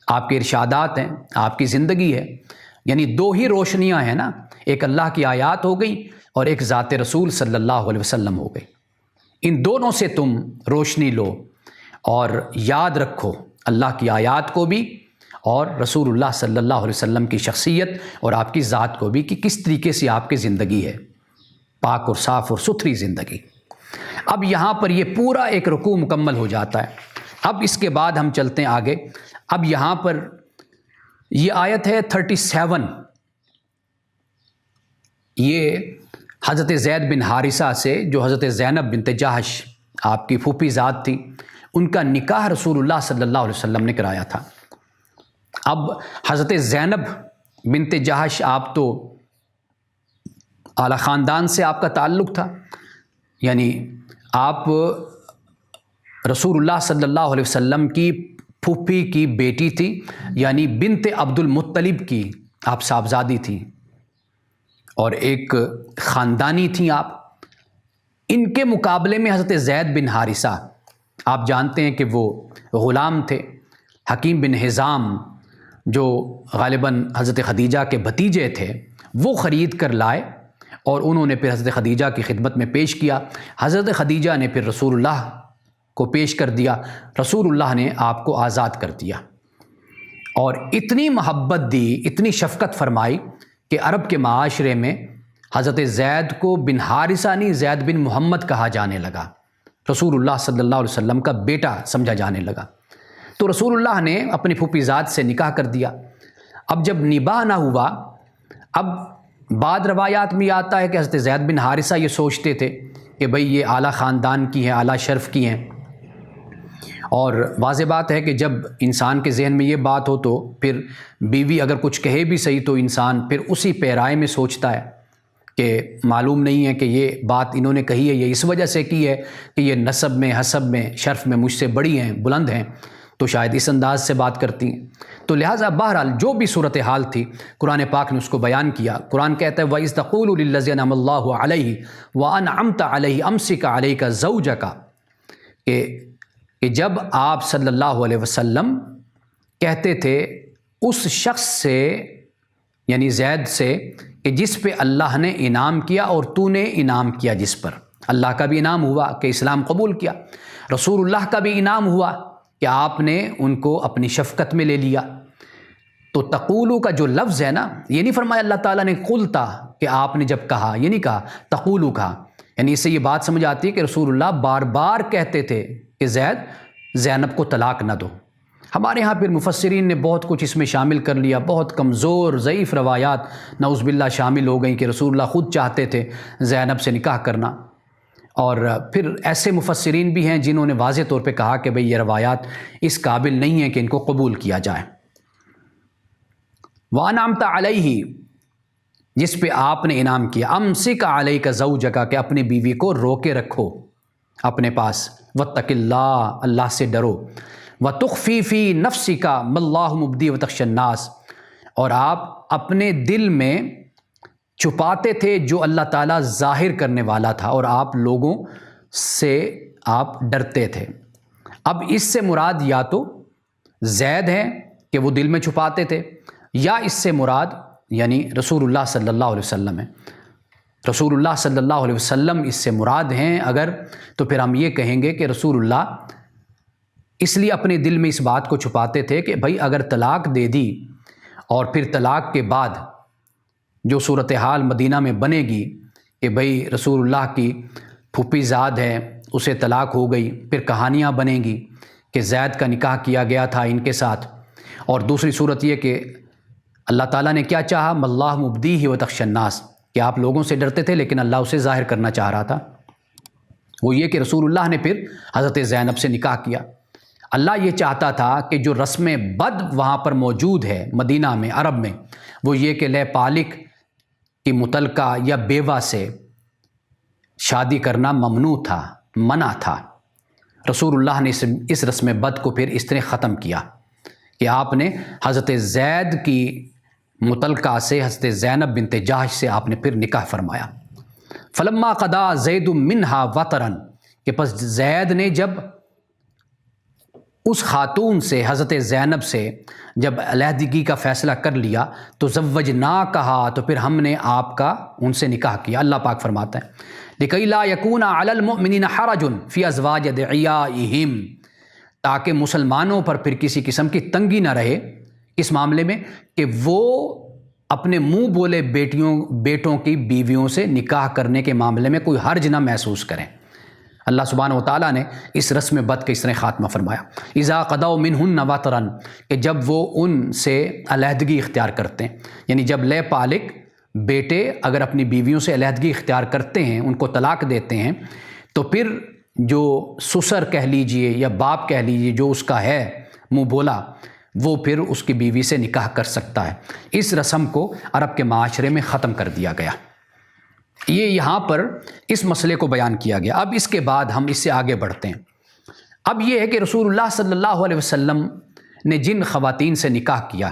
Speaker 1: آپ کے ارشادات ہیں، آپ کی زندگی ہے۔ یعنی دو ہی روشنیاں ہیں نا، ایک اللہ کی آیات ہو گئی اور ایک ذات رسول صلی اللہ علیہ وسلم ہو گئی۔ ان دونوں سے تم روشنی لو اور یاد رکھو اللہ کی آیات کو بھی اور رسول اللہ صلی اللہ علیہ وسلم کی شخصیت اور آپ کی ذات کو بھی، کہ کس طریقے سے آپ کی زندگی ہے، پاک اور صاف اور ستھری زندگی۔ اب یہاں پر یہ پورا ایک رکوع مکمل ہو جاتا ہے۔ اب اس کے بعد ہم چلتے ہیں آگے۔ اب یہاں پر یہ آیت ہے 37، یہ حضرت زید بن حارثہ سے، جو حضرت زینب بنت جہش آپ کی پھوپھی ذات تھی، ان کا نکاح رسول اللہ صلی اللہ علیہ وسلم نے کرایا تھا۔ اب حضرت زینب بنت جہش، آپ تو اعلیٰ خاندان سے آپ کا تعلق تھا، یعنی آپ رسول اللہ صلی اللہ علیہ وسلم کی پھوپھی کی بیٹی تھی، یعنی بنت عبد المطلب کی آپ صاحبزادی تھیں اور ایک خاندانی تھیں آپ۔ ان کے مقابلے میں حضرت زید بن حارثہ، آپ جانتے ہیں کہ وہ غلام تھے، حکیم بن حزام جو غالباً حضرت خدیجہ کے بھتیجے تھے، وہ خرید کر لائے اور انہوں نے پھر حضرت خدیجہ کی خدمت میں پیش کیا۔ حضرت خدیجہ نے پھر رسول اللہ کو پیش کر دیا، رسول اللہ نے آپ کو آزاد کر دیا اور اتنی محبت دی، اتنی شفقت فرمائی کہ عرب کے معاشرے میں حضرت زید کو بن حارثہ نہیں، زید بن محمد کہا جانے لگا، رسول اللہ صلی اللہ علیہ وسلم کا بیٹا سمجھا جانے لگا۔ تو رسول اللہ نے اپنی پھوپھی ذات سے نکاح کر دیا۔ اب جب نباہ نہ ہوا، اب بعد روایات میں آتا ہے کہ حضرت زید بن حارثہ یہ سوچتے تھے کہ بھئی یہ اعلیٰ خاندان کی ہیں، اعلیٰ شرف کی ہیں، اور واضح بات ہے کہ جب انسان کے ذہن میں یہ بات ہو تو پھر بیوی اگر کچھ کہے بھی صحیح تو انسان پھر اسی پیرائے میں سوچتا ہے کہ معلوم نہیں ہے کہ یہ بات انہوں نے کہی ہے یہ اس وجہ سے کی ہے کہ یہ نسب میں، حسب میں، شرف میں مجھ سے بڑی ہیں، بلند ہیں، تو شاید اس انداز سے بات کرتی ہیں۔ تو لہٰذا بہرحال جو بھی صورتحال تھی قرآن پاک نے اس کو بیان کیا۔ قرآن کہتا ہے وَإِذْ تَقُولُ لِلَّذِي أَنْعَمَ اللَّهُ عَلَيْهِ وَأَنْعَمْتَ عَلَيْهِ أَمْسِكْ عَلَيْكَ زَوْجَكَ کہ جب آپ صلی اللہ علیہ وسلم کہتے تھے اس شخص سے، یعنی زید سے، کہ جس پہ اللہ نے انعام کیا اور تو نے انعام کیا جس پر، اللہ کا بھی انعام ہوا کہ اسلام قبول کیا، رسول اللہ کا بھی انعام ہوا کہ آپ نے ان کو اپنی شفقت میں لے لیا۔ تو تقولو کا جو لفظ ہے نا، یہ نہیں فرمایا اللہ تعالیٰ نے قلتا کہ آپ نے جب کہا، یہ نہیں کہا، تقولو کہا، یعنی اس سے یہ بات سمجھ آتی ہے کہ رسول اللہ بار بار کہتے تھے کہ زینب کو طلاق نہ دو۔ ہمارے ہاں پھر مفسرین نے بہت کچھ اس میں شامل کر لیا، بہت کمزور ضعیف روایات نعوذ باللہ شامل ہو گئیں کہ رسول اللہ خود چاہتے تھے زینب سے نکاح کرنا، اور پھر ایسے مفسرین بھی ہیں جنہوں نے واضح طور پہ کہا کہ بھئی یہ روایات اس قابل نہیں ہیں کہ ان کو قبول کیا جائے۔ وَأَنْعَمْتَ عَلَيْهِ، جس پہ آپ نے انعام کیا، أَمْسِكْ عَلَيْكَ زَوْجَكَ، کہ اپنی بیوی کو روکے رکھو اپنے پاس، وَاتَّقِ اللَّهَ، اللہ سے ڈرو، وَتُخْفِي فِي نَفْسِكَ مَا اللَّهُ مُبْدِيهِ وَتَخْشَى النَّاسَ، اور آپ اپنے دل میں چھپاتے تھے جو اللہ تعالیٰ ظاہر کرنے والا تھا، اور آپ لوگوں سے آپ ڈرتے تھے۔ اب اس سے مراد یا تو زید ہے کہ وہ دل میں چھپاتے تھے، یا اس سے مراد یعنی رسول اللہ صلی اللہ علیہ وسلم ہے۔ رسول اللہ صلی اللہ علیہ وسلم اس سے مراد ہیں اگر، تو پھر ہم یہ کہیں گے کہ رسول اللہ اس لیے اپنے دل میں اس بات کو چھپاتے تھے کہ بھائی اگر طلاق دے دی اور پھر طلاق کے بعد جو صورتحال مدینہ میں بنے گی کہ بھئی رسول اللہ کی پھوپھی زاد ہے، اسے طلاق ہو گئی، پھر کہانیاں بنیں گی کہ زید کا نکاح کیا گیا تھا ان کے ساتھ، اور دوسری صورت یہ کہ اللہ تعالیٰ نے کیا چاہا، مَا اللَّهُ مُبْدِيهِ وَتَخْشَى النَّاسَ، کہ آپ لوگوں سے ڈرتے تھے لیکن اللہ اسے ظاہر کرنا چاہ رہا تھا، وہ یہ کہ رسول اللہ نے پھر حضرت زینب سے نکاح کیا۔ اللہ یہ چاہتا تھا کہ جو رسم بد وہاں پر موجود ہے مدینہ میں، عرب میں، وہ یہ کہ لے پالک کی متعلقہ یا بیوہ سے شادی کرنا ممنوع تھا، منع تھا۔ رسول اللہ نے اس رسم بد کو پھر اس طرح ختم کیا کہ آپ نے حضرت زید کی متعلقہ سے، حضرت زینب بنت جحش سے آپ نے پھر نکاح فرمایا۔ فلما قضا زید منہا وطرن، کہ پس زید نے جب اس خاتون سے، حضرت زینب سے جب علیحدگی کا فیصلہ کر لیا، تو زوجنا کہا، تو پھر ہم نے آپ کا ان سے نکاح کیا۔ اللہ پاک فرماتا ہے لِكَيْ لَا يَكُونَ عَلَى الْمُؤْمِنِينَ حَرَجٌ فِي أَزْوَاجِ أَدْعِيَائِهِمْ، تاکہ مسلمانوں پر پھر کسی قسم کی تنگی نہ رہے اس معاملے میں کہ وہ اپنے منہ بولے بیٹوں کی بیویوں سے نکاح کرنے کے معاملے میں کوئی حرج نہ محسوس کریں۔ اللہ سبحانہ و تعالیٰ نے اس رسم بد کا اس طرح خاتمہ فرمایا، اذا قضوا منہن وطرا، کہ جب وہ ان سے علیحدگی اختیار کرتے ہیں، یعنی جب لے پالک بیٹے اگر اپنی بیویوں سے علیحدگی اختیار کرتے ہیں، ان کو طلاق دیتے ہیں، تو پھر جو سسر کہہ لیجئے یا باپ کہہ لیجئے جو اس کا ہے منہ بولا، وہ پھر اس کی بیوی سے نکاح کر سکتا ہے۔ اس رسم کو عرب کے معاشرے میں ختم کر دیا گیا۔ یہ یہاں پر اس مسئلے کو بیان کیا گیا۔ اب اس کے بعد ہم اس سے آگے بڑھتے ہیں۔ اب یہ ہے کہ رسول اللہ صلی اللہ علیہ وسلم نے جن خواتین سے نکاح کیا،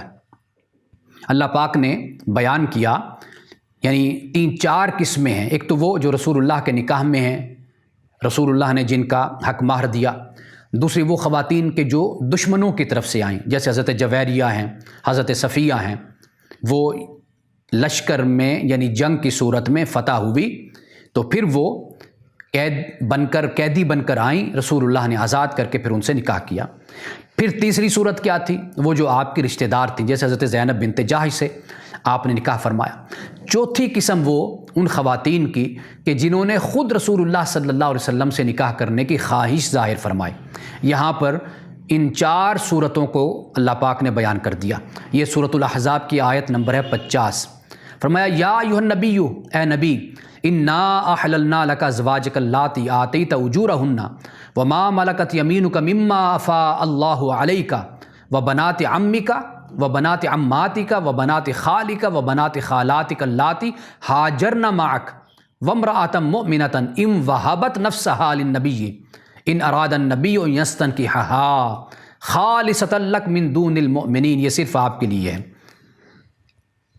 Speaker 1: اللہ پاک نے بیان کیا، یعنی 3-4 قسمیں ہیں۔ ایک تو وہ جو رسول اللہ کے نکاح میں ہیں، رسول اللہ نے جن کا حق مہر دیا۔ دوسری وہ خواتین کے جو دشمنوں کی طرف سے آئیں، جیسے حضرت جویریہ ہیں، حضرت صفیہ ہیں، وہ لشکر میں یعنی جنگ کی صورت میں فتح ہوئی تو پھر وہ قیدی بن کر آئیں، رسول اللہ نے آزاد کر کے پھر ان سے نکاح کیا۔ پھر تیسری صورت کیا تھی؟ وہ جو آپ کی رشتہ دار تھیں، جیسے حضرت زینب بنت جحش سے آپ نے نکاح فرمایا۔ چوتھی قسم وہ ان خواتین کی کہ جنہوں نے خود رسول اللہ صلی اللہ علیہ وسلم سے نکاح کرنے کی خواہش ظاہر فرمائی۔ یہاں پر ان 4 صورتوں کو اللہ پاک نے بیان کر دیا۔ یہ سورۃ الاحزاب کی آیت نمبر ہے 50۔ فرمایا یا ایھا النبی، اے نبی، انا احللنا لک ازواجک اللاتی آتیت اجورہن وما ملکت یمینک مما افاء اللہ علیک وبنات عمک وبنات عماتک وبنات خالک وبنات خالاتک اللاتی ہاجرن معک وامرأۃ مؤمنۃ ان وہبت نفسہا للنبی ان اراد النبی ان یستنکحہا خالصۃ لک من دون المؤمنین۔ یہ صرف آپ کے لیے ہے،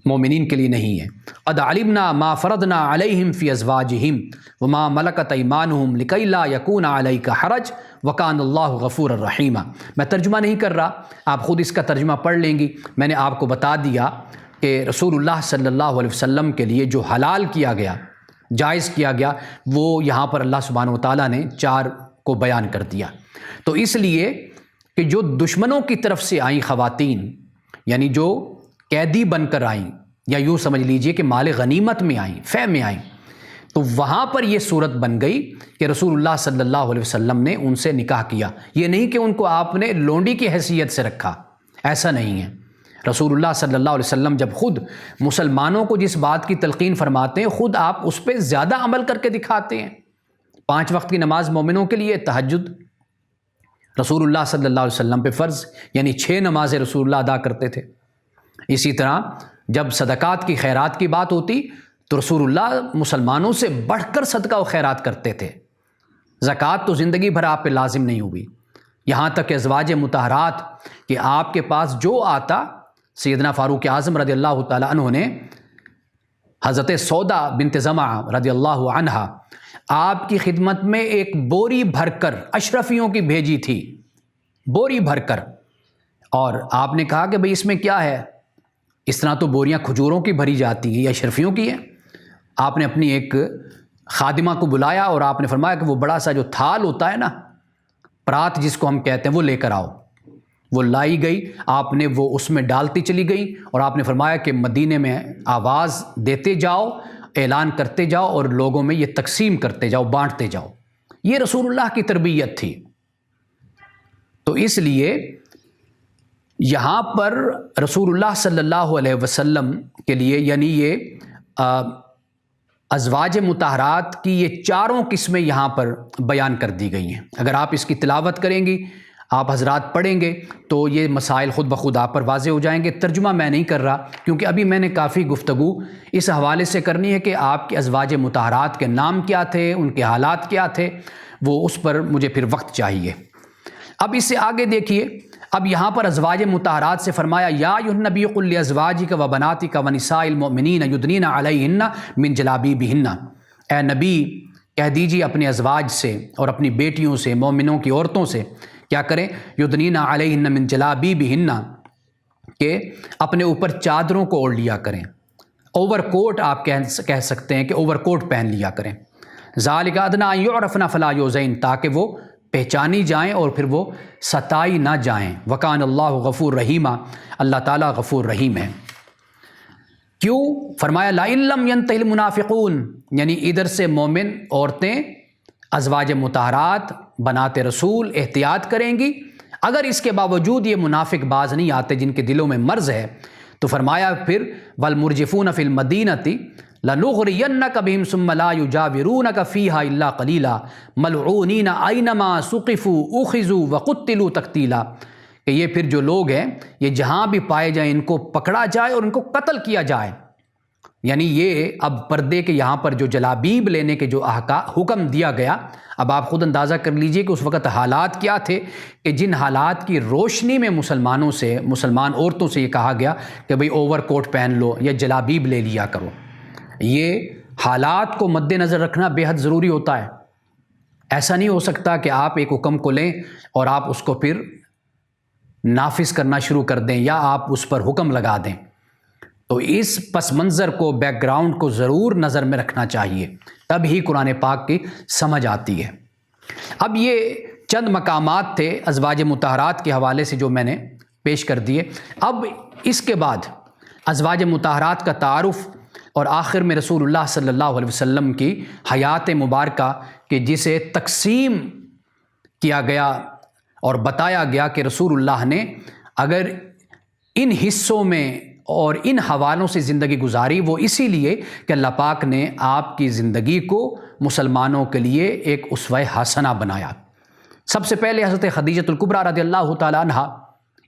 Speaker 1: مومنین کے لیے نہیں ہے۔ قد علمنا ما فرضنا علیہم فی ازواجہم وما ملکت ایمانہم لکی لا یکون علیک حرج وکان اللہ غفور الرحیم۔ میں ترجمہ نہیں کر رہا، آپ خود اس کا ترجمہ پڑھ لیں گی۔ میں نے آپ کو بتا دیا کہ رسول اللہ صلی اللہ علیہ وسلم کے لیے جو حلال کیا گیا، جائز کیا گیا، وہ یہاں پر اللہ سبحانہ وتعالیٰ نے 4 کو بیان کر دیا۔ تو اس لیے کہ جو دشمنوں کی طرف سے آئیں خواتین، یعنی جو قیدی بن کر آئیں، یا یوں سمجھ لیجئے کہ مال غنیمت میں آئیں، فے میں آئیں، تو وہاں پر یہ صورت بن گئی کہ رسول اللہ صلی اللہ علیہ وسلم نے ان سے نکاح کیا۔ یہ نہیں کہ ان کو آپ نے لونڈی کی حیثیت سے رکھا، ایسا نہیں ہے۔ رسول اللہ صلی اللہ علیہ وسلم جب خود مسلمانوں کو جس بات کی تلقین فرماتے ہیں، خود آپ اس پہ زیادہ عمل کر کے دکھاتے ہیں۔ 5 وقت کی نماز مومنوں کے لیے، تہجد رسول اللہ صلی اللہ علیہ وسلم پہ فرض، یعنی 6 نمازیں رسول اللہ ادا کرتے تھے۔ اسی طرح جب صدقات کی خیرات کی بات ہوتی تو رسول اللہ مسلمانوں سے بڑھ کر صدقہ و خیرات کرتے تھے۔ زکوٰۃ تو زندگی بھر آپ پہ لازم نہیں ہوئی، یہاں تک کہ ازواج مطہرات کہ آپ کے پاس جو آتا، سیدنا فاروق اعظم رضی اللہ تعالیٰ عنہ نے حضرت سودا بنت زمعہ رضی اللہ عنہا آپ کی خدمت میں ایک بوری بھر کر اشرفیوں کی بھیجی تھی، بوری بھر کر، اور آپ نے کہا کہ بھئی اس میں کیا ہے؟ اس طرح تو بوریاں کھجوروں کی بھری جاتی ہیں، یہ اشرفیوں کی ہیں۔ آپ نے اپنی ایک خادمہ کو بلایا اور آپ نے فرمایا کہ وہ بڑا سا جو تھال ہوتا ہے نا، پرات جس کو ہم کہتے ہیں، وہ لے کر آؤ۔ وہ لائی گئی، آپ نے وہ اس میں ڈالتی چلی گئی، اور آپ نے فرمایا کہ مدینے میں آواز دیتے جاؤ، اعلان کرتے جاؤ، اور لوگوں میں یہ تقسیم کرتے جاؤ، بانٹتے جاؤ۔ یہ رسول اللہ کی تربیت تھی۔ تو اس لیے یہاں پر رسول اللہ صلی اللہ علیہ وسلم کے لیے، یعنی یہ ازواج مطہرات کی یہ 4 قسمیں یہاں پر بیان کر دی گئی ہیں۔ اگر آپ اس کی تلاوت کریں گی، آپ حضرات پڑھیں گے، تو یہ مسائل خود بخود آپ پر واضح ہو جائیں گے۔ ترجمہ میں نہیں کر رہا، کیونکہ ابھی میں نے کافی گفتگو اس حوالے سے کرنی ہے کہ آپ کے ازواج مطہرات کے نام کیا تھے، ان کے حالات کیا تھے، وہ اس پر مجھے پھر وقت چاہیے۔ اب اس سے آگے دیکھیے، اب یہاں پر ازواج مطہرات سے فرمایا یا ایھا النبی قل لازواجک و بناتک و نساء المؤمنین یدنین علیہن من جلابیبہن۔ اے نبی کہہ دیجیے اپنے ازواج سے اور اپنی بیٹیوں سے، مومنوں کی عورتوں سے، کیا کریں؟ یدنین علیہن من جلابیبہن، کہ اپنے اوپر چادروں کو اوڑھ لیا کریں۔ اوور کوٹ آپ کہہ سکتے ہیں کہ اوور کوٹ پہن لیا کریں۔ ذالک ادنیٰ ان یعرفن فلا یؤذین، تاکہ وہ پہچانی جائیں اور پھر وہ ستائی نہ جائیں۔ وکان اللہ غفور رحیمہ، اللہ تعالیٰ غفور رحیم ہے۔ کیوں؟ فرمایا لئن لم ینتہی المنافقون، یعنی ادھر سے مومن عورتیں ازواج مطہرات بنات رسول احتیاط کریں گی، اگر اس کے باوجود یہ منافق باز نہیں آتے جن کے دلوں میں مرض ہے، تو فرمایا پھر والمرجفون فی المدینۃ لنغرینک بہم ثم لا یجاورونک فیہا الا قلیلا ملعونین اینما ثقفوا اخذوا وقتلوا تقتیلا، کہ یہ پھر جو لوگ ہیں، یہ جہاں بھی پائے جائیں ان کو پکڑا جائے اور ان کو قتل کیا جائے۔ یعنی یہ اب پردے کے یہاں پر جو جلابیب لینے کے جو حکم دیا گیا، اب آپ خود اندازہ کر لیجئے کہ اس وقت حالات کیا تھے، کہ جن حالات کی روشنی میں مسلمان عورتوں سے یہ کہا گیا کہ بھئی اوور کوٹ پہن لو یا جلابیب لے لیا کرو۔ یہ حالات کو مد نظر رکھنا بے حد ضروری ہوتا ہے۔ ایسا نہیں ہو سکتا کہ آپ ایک حکم کو لیں اور آپ اس کو پھر نافذ کرنا شروع کر دیں یا آپ اس پر حکم لگا دیں۔ تو اس پس منظر کو، بیک گراؤنڈ کو ضرور نظر میں رکھنا چاہیے، تب ہی قرآن پاک کی سمجھ آتی ہے۔ اب یہ چند مقامات تھے ازواج مطہرات کے حوالے سے جو میں نے پیش کر دیے۔ اب اس کے بعد ازواج مطہرات کا تعارف اور آخر میں رسول اللہ صلی اللہ علیہ وسلم کی حیات مبارکہ کہ جسے تقسیم کیا گیا اور بتایا گیا کہ رسول اللہ نے اگر ان حصوں میں اور ان حوالوں سے زندگی گزاری، وہ اسی لیے کہ اللہ پاک نے آپ کی زندگی کو مسلمانوں کے لیے ایک اسوہ حسنہ بنایا۔ سب سے پہلے حضرت خدیجۃ الکبریٰ رضی اللہ تعالیٰ عنہا،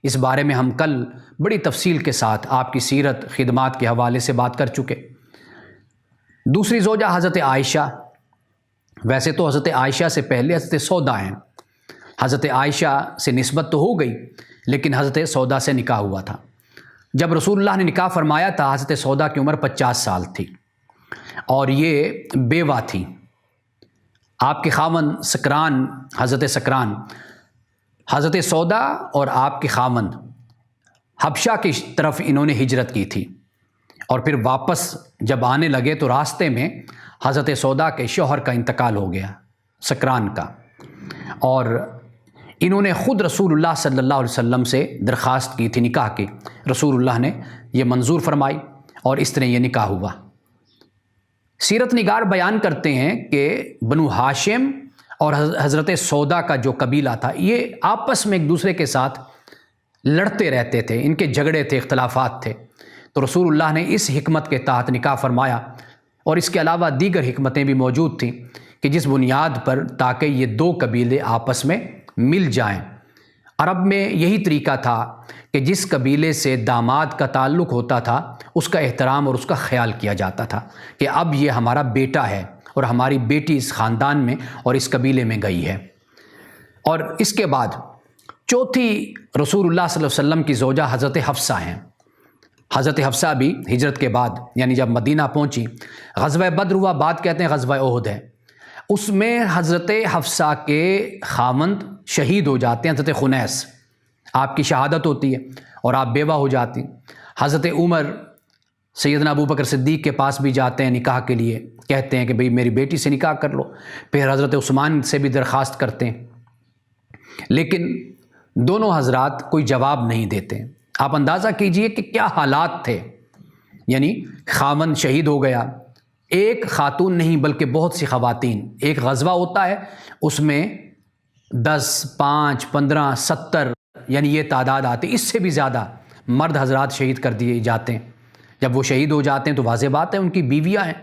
Speaker 1: اس بارے میں ہم کل بڑی تفصیل کے ساتھ آپ کی سیرت خدمات کے حوالے سے بات کر چکے۔ دوسری زوجہ حضرت عائشہ، ویسے تو حضرت عائشہ سے پہلے حضرت سودا ہیں، حضرت عائشہ سے نسبت تو ہو گئی لیکن حضرت سودا سے نکاح ہوا تھا۔ جب رسول اللہ نے نکاح فرمایا تھا، حضرت سودا کی عمر 50 سال تھی اور یہ بیوہ تھی۔ آپ کے خاوند سکران، حضرت سکران، حضرت سودا اور آپ کے خاوند حبشہ کی طرف انہوں نے ہجرت کی تھی، اور پھر واپس جب آنے لگے تو راستے میں حضرت سودا کے شوہر کا انتقال ہو گیا، سکران کا، اور انہوں نے خود رسول اللہ صلی اللہ علیہ وسلم سے درخواست کی تھی نکاح کی۔ رسول اللہ نے یہ منظور فرمائی اور اس طرح یہ نکاح ہوا۔ سیرت نگار بیان کرتے ہیں کہ بنو ہاشم اور حضرت سودا کا جو قبیلہ تھا، یہ آپس میں ایک دوسرے کے ساتھ لڑتے رہتے تھے، ان کے جھگڑے تھے، اختلافات تھے۔ تو رسول اللہ نے اس حکمت کے تحت نکاح فرمایا، اور اس کے علاوہ دیگر حکمتیں بھی موجود تھیں کہ جس بنیاد پر تاکہ یہ دو قبیلے آپس میں مل جائیں۔ عرب میں یہی طریقہ تھا کہ جس قبیلے سے داماد کا تعلق ہوتا تھا اس کا احترام اور اس کا خیال کیا جاتا تھا کہ اب یہ ہمارا بیٹا ہے اور ہماری بیٹی اس خاندان میں اور اس قبیلے میں گئی ہے۔ اور اس کے بعد چوتھی رسول اللہ صلی اللہ علیہ وسلم کی زوجہ حضرت حفصہ ہیں۔ حضرت حفصہ بھی ہجرت کے بعد، یعنی جب مدینہ پہنچی، غزوہ بدر ہوا، بعد کہتے ہیں غزوہ احد ہے، اس میں حضرت حفصہ کے خاوند شہید ہو جاتے ہیں، حضرت خنیس، آپ کی شہادت ہوتی ہے اور آپ بیوہ ہو جاتی ہیں۔ حضرت عمر سیدنا ابو بکر صدیق کے پاس بھی جاتے ہیں نکاح کے لیے، کہتے ہیں کہ بھئی میری بیٹی سے نکاح کر لو۔ پھر حضرت عثمان سے بھی درخواست کرتے ہیں، لیکن دونوں حضرات کوئی جواب نہیں دیتے۔ آپ اندازہ کیجئے کہ کیا حالات تھے، یعنی خاوند شہید ہو گیا، ایک خاتون نہیں بلکہ بہت سی خواتین، ایک غزوہ ہوتا ہے اس میں 10، 5، 15، 70 یعنی یہ تعداد آتی، اس سے بھی زیادہ مرد حضرات شہید کر دیے جاتے ہیں۔ جب وہ شہید ہو جاتے ہیں تو واضح بات ہے ان کی بیویاں ہیں،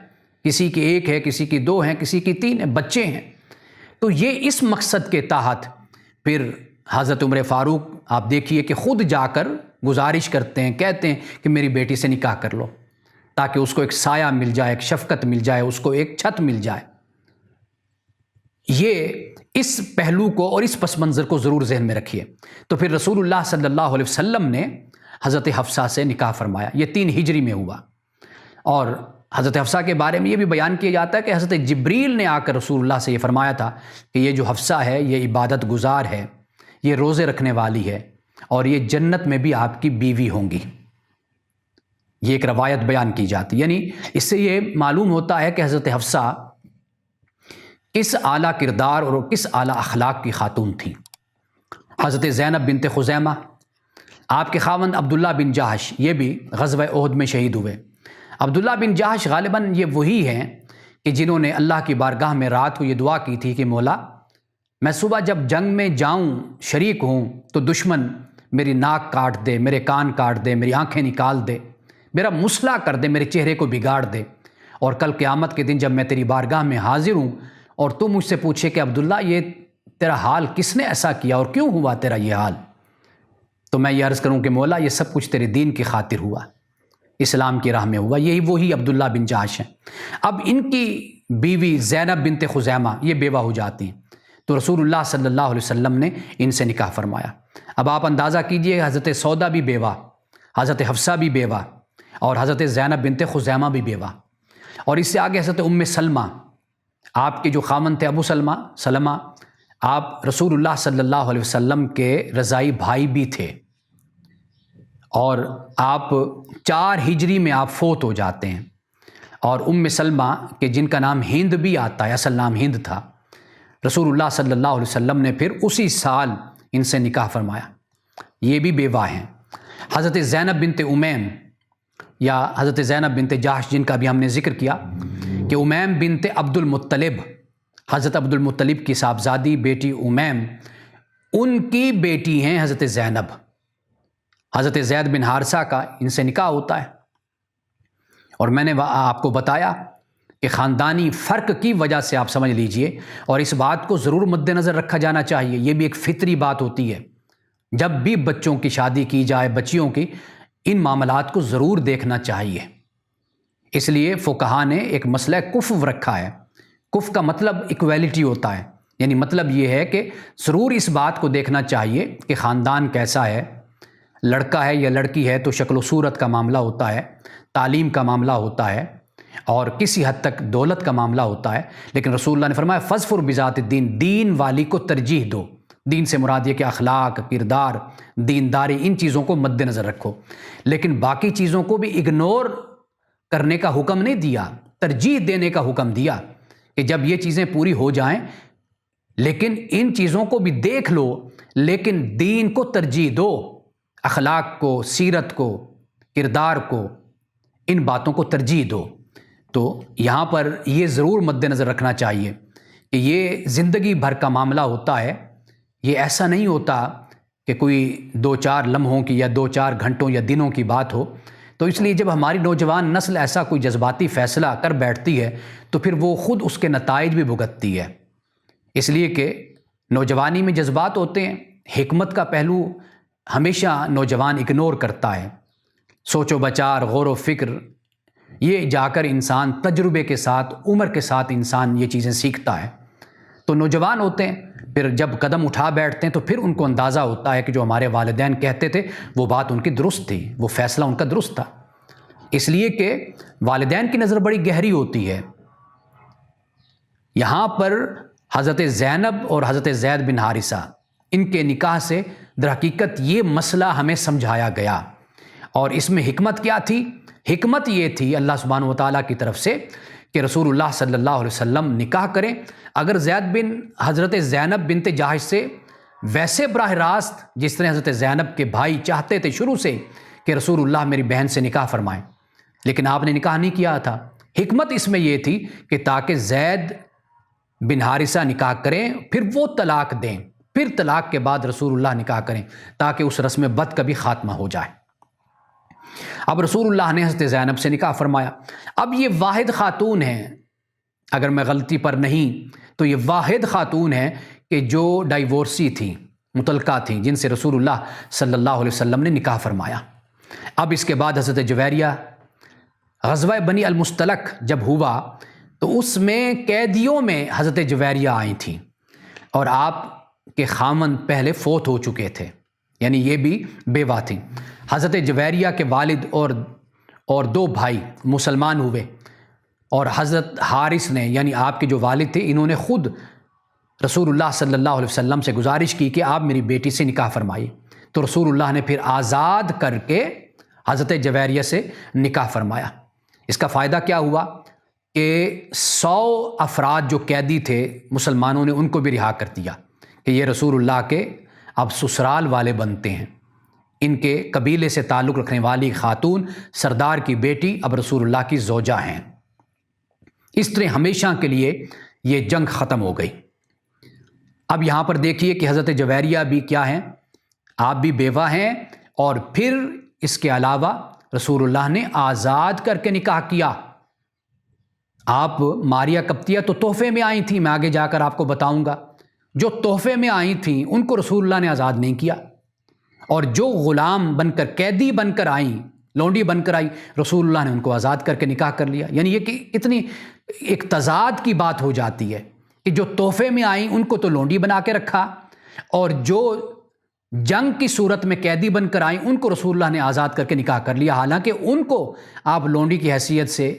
Speaker 1: کسی کی 1 ہے، کسی کی 2 ہیں، کسی کی 3 ہیں، بچے ہیں۔ تو یہ اس مقصد کے تحت پھر حضرت عمر فاروق آپ دیکھیے کہ خود جا کر گزارش کرتے ہیں، کہتے ہیں کہ میری بیٹی سے نکاح کر لو تاکہ اس کو ایک سایہ مل جائے، ایک شفقت مل جائے، اس کو ایک چھت مل جائے۔ یہ اس پہلو کو اور اس پس منظر کو ضرور ذہن میں رکھیے۔ تو پھر رسول اللہ صلی اللہ علیہ وسلم نے حضرت حفصہ سے نکاح فرمایا، یہ 3 ہجری میں ہوا۔ اور حضرت حفصہ کے بارے میں یہ بھی بیان کیا جاتا ہے کہ حضرت جبریل نے آ کر رسول اللہ سے یہ فرمایا تھا کہ یہ جو حفصہ ہے یہ عبادت گزار ہے، یہ روزے رکھنے والی ہے، اور یہ جنت میں بھی آپ کی بیوی ہوں گی۔ یہ ایک روایت بیان کی جاتی، یعنی اس سے یہ معلوم ہوتا ہے کہ حضرت حفصہ کس اعلیٰ کردار اور کس اعلیٰ اخلاق کی خاتون تھی۔ حضرت زینب بنت خزیمہ، آپ کے خاوند عبداللہ بن جہش، یہ بھی غزوہ احد میں شہید ہوئے۔ عبداللہ بن جہش غالباً یہ وہی ہیں کہ جنہوں نے اللہ کی بارگاہ میں رات کو یہ دعا کی تھی کہ مولا میں صبح جب جنگ میں جاؤں، شریک ہوں، تو دشمن میری ناک کاٹ دے، میرے کان کاٹ دے، میری آنکھیں نکال دے، میرا مسئلہ کر دے، میرے چہرے کو بگاڑ دے، اور کل قیامت کے دن جب میں تیری بارگاہ میں حاضر ہوں اور تو مجھ سے پوچھے کہ عبداللہ یہ تیرا حال کس نے ایسا کیا اور کیوں ہوا تیرا یہ حال، تو میں یہ عرض کروں کہ مولا یہ سب کچھ تیرے دین کی خاطر ہوا، اسلام کی راہ میں ہوا۔ یہی وہی عبداللہ بن جہش ہیں۔ اب ان کی بیوی زینب بنت خزیمہ یہ بیوہ ہو جاتی ہیں، تو رسول اللہ صلی اللہ علیہ وسلم نے ان سے نکاح فرمایا۔ اب آپ اندازہ کیجئے، حضرت سودا بھی بیوہ، حضرت حفصہ بھی بیوہ، اور حضرت زینب بنت خزیمہ بھی بیوہ، اور اس سے آگے حضرت ام سلمہ، آپ کے جو خاوند تھے ابو سلمہ، آپ رسول اللہ صلی اللہ علیہ وسلم کے رضائی بھائی بھی تھے، اور آپ 4 ہجری میں آپ فوت ہو جاتے ہیں۔ اور ام سلمہ کہ جن کا نام ہند بھی آتا ہے، اصل نام ہند تھا، رسول اللہ صلی اللہ علیہ وسلم نے پھر اسی سال ان سے نکاح فرمایا، یہ بھی بیوہ ہیں۔ حضرت زینب بنت امیم یا حضرت زینب بنت جہش، جن کا بھی ہم نے ذکر کیا کہ امیم بنت عبد المطلب، حضرت عبد المطلب کی صاحبزادی بیٹی امیم، ان کی بیٹی ہیں حضرت زینب، حضرت زید بن حارثہ کا ان سے نکاح ہوتا ہے، اور میں نے آپ کو بتایا کہ خاندانی فرق کی وجہ سے آپ سمجھ لیجئے، اور اس بات کو ضرور مد نظر رکھا جانا چاہیے، یہ بھی ایک فطری بات ہوتی ہے، جب بھی بچوں کی شادی کی جائے، بچیوں کی، ان معاملات کو ضرور دیکھنا چاہیے۔ اس لیے فقہا نے ایک مسئلہ کفو رکھا ہے۔ کف کا مطلب ایکویلٹی ہوتا ہے، یعنی مطلب یہ ہے کہ ضرور اس بات کو دیکھنا چاہیے کہ خاندان کیسا ہے، لڑکا ہے یا لڑکی ہے تو شکل و صورت کا معاملہ ہوتا ہے، تعلیم کا معاملہ ہوتا ہے، اور کسی حد تک دولت کا معاملہ ہوتا ہے، لیکن رسول اللہ نے فرمایا فَاظْفَرْ بِذَاتِ الدِّین، دین والی کو ترجیح دو۔ دین سے مراد یہ کہ اخلاق، کردار، دینداری، ان چیزوں کو مد نظر رکھو، لیکن باقی چیزوں کو بھی اگنور کرنے کا حکم نہیں دیا، ترجیح دینے کا حکم دیا کہ جب یہ چیزیں پوری ہو جائیں لیکن ان چیزوں کو بھی دیکھ لو، لیکن دین کو ترجیح دو، اخلاق کو، سیرت کو، کردار کو، ان باتوں کو ترجیح دو۔ تو یہاں پر یہ ضرور مد نظر رکھنا چاہیے کہ یہ زندگی بھر کا معاملہ ہوتا ہے، یہ ایسا نہیں ہوتا کہ کوئی 2-4 لمحوں کی یا 2-4 گھنٹوں یا دنوں کی بات ہو۔ تو اس لیے جب ہماری نوجوان نسل ایسا کوئی جذباتی فیصلہ کر بیٹھتی ہے تو پھر وہ خود اس کے نتائج بھی بھگتتی ہے، اس لیے کہ نوجوانی میں جذبات ہوتے ہیں، حکمت کا پہلو ہمیشہ نوجوان اگنور کرتا ہے، سوچ و بچار، غور و فکر، یہ جا کر انسان تجربے کے ساتھ، عمر کے ساتھ انسان یہ چیزیں سیکھتا ہے۔ تو نوجوان ہوتے ہیں، پھر جب قدم اٹھا بیٹھتے ہیں تو پھر ان کو اندازہ ہوتا ہے کہ جو ہمارے والدین کہتے تھے وہ بات ان کی درست تھی، وہ فیصلہ ان کا درست تھا، اس لیے کہ والدین کی نظر بڑی گہری ہوتی ہے۔ یہاں پر حضرت زینب اور حضرت زید بن حارثہ، ان کے نکاح سے در حقیقت یہ مسئلہ ہمیں سمجھایا گیا، اور اس میں حکمت کیا تھی؟ حکمت یہ تھی اللہ سبحانہ و تعالیٰ کی طرف سے کہ رسول اللہ صلی اللہ علیہ وسلم نکاح کریں۔ اگر حضرت زینب بنت جاحش سے ویسے براہ راست جس طرح حضرت زینب کے بھائی چاہتے تھے شروع سے کہ رسول اللہ میری بہن سے نکاح فرمائیں، لیکن آپ نے نکاح نہیں کیا تھا، حکمت اس میں یہ تھی کہ تاکہ زید بن حارثہ نکاح کریں، پھر وہ طلاق دیں، پھر طلاق کے بعد رسول اللہ نکاح کریں، تاکہ اس رسم بد کا بھی خاتمہ ہو جائے۔ اب رسول اللہ نے حضرت زینب سے نکاح فرمایا۔ اب یہ واحد خاتون ہیں، اگر میں غلطی پر نہیں تو یہ واحد خاتون ہیں کہ جو ڈائیورسی تھیں، مطلقہ تھیں، جن سے رسول اللہ صلی اللہ علیہ وسلم نے نکاح فرمایا۔ اب اس کے بعد حضرت جویریہ، غزوہ بنی المستلق جب ہوا تو اس میں قیدیوں میں حضرت جویریہ آئی تھیں، اور آپ کے خامند پہلے فوت ہو چکے تھے، یعنی یہ بھی بیوہ تھیں۔ حضرت جویریہ کے والد اور 2 بھائی مسلمان ہوئے، اور حضرت حارث نے، یعنی آپ کے جو والد تھے، انہوں نے خود رسول اللہ صلی اللہ علیہ وسلم سے گزارش کی کہ آپ میری بیٹی سے نکاح فرمائیے، تو رسول اللہ نے پھر آزاد کر کے حضرت جویریہ سے نکاح فرمایا۔ اس کا فائدہ کیا ہوا کہ 100 افراد جو قیدی تھے مسلمانوں نے ان کو بھی رہا کر دیا کہ یہ رسول اللہ کے اب سسرال والے بنتے ہیں، ان کے قبیلے سے تعلق رکھنے والی خاتون سردار کی بیٹی اب رسول اللہ کی زوجہ ہیں۔ اس طرح ہمیشہ کے لیے یہ جنگ ختم ہو گئی۔ اب یہاں پر دیکھیے کہ حضرت جویریہ بھی کیا ہیں، آپ بھی بیوہ ہیں، اور پھر اس کے علاوہ رسول اللہ نے آزاد کر کے نکاح کیا۔ آپ ماریہ قبطیہ تو تحفے میں آئی تھیں، میں آگے جا کر آپ کو بتاؤں گا، جو تحفے میں آئی تھیں ان کو رسول اللہ نے آزاد نہیں کیا، اور جو غلام بن کر، قیدی بن کر آئیں، لونڈی بن کر آئی، رسول اللہ نے ان کو آزاد کر کے نکاح کر لیا۔ یعنی یہ کہ اتنی ایک تضاد کی بات ہو جاتی ہے کہ جو تحفے میں آئیں ان کو تو لونڈی بنا کے رکھا، اور جو جنگ کی صورت میں قیدی بن کر آئیں ان کو رسول اللہ نے آزاد کر کے نکاح کر لیا، حالانکہ ان کو آپ لونڈی کی حیثیت سے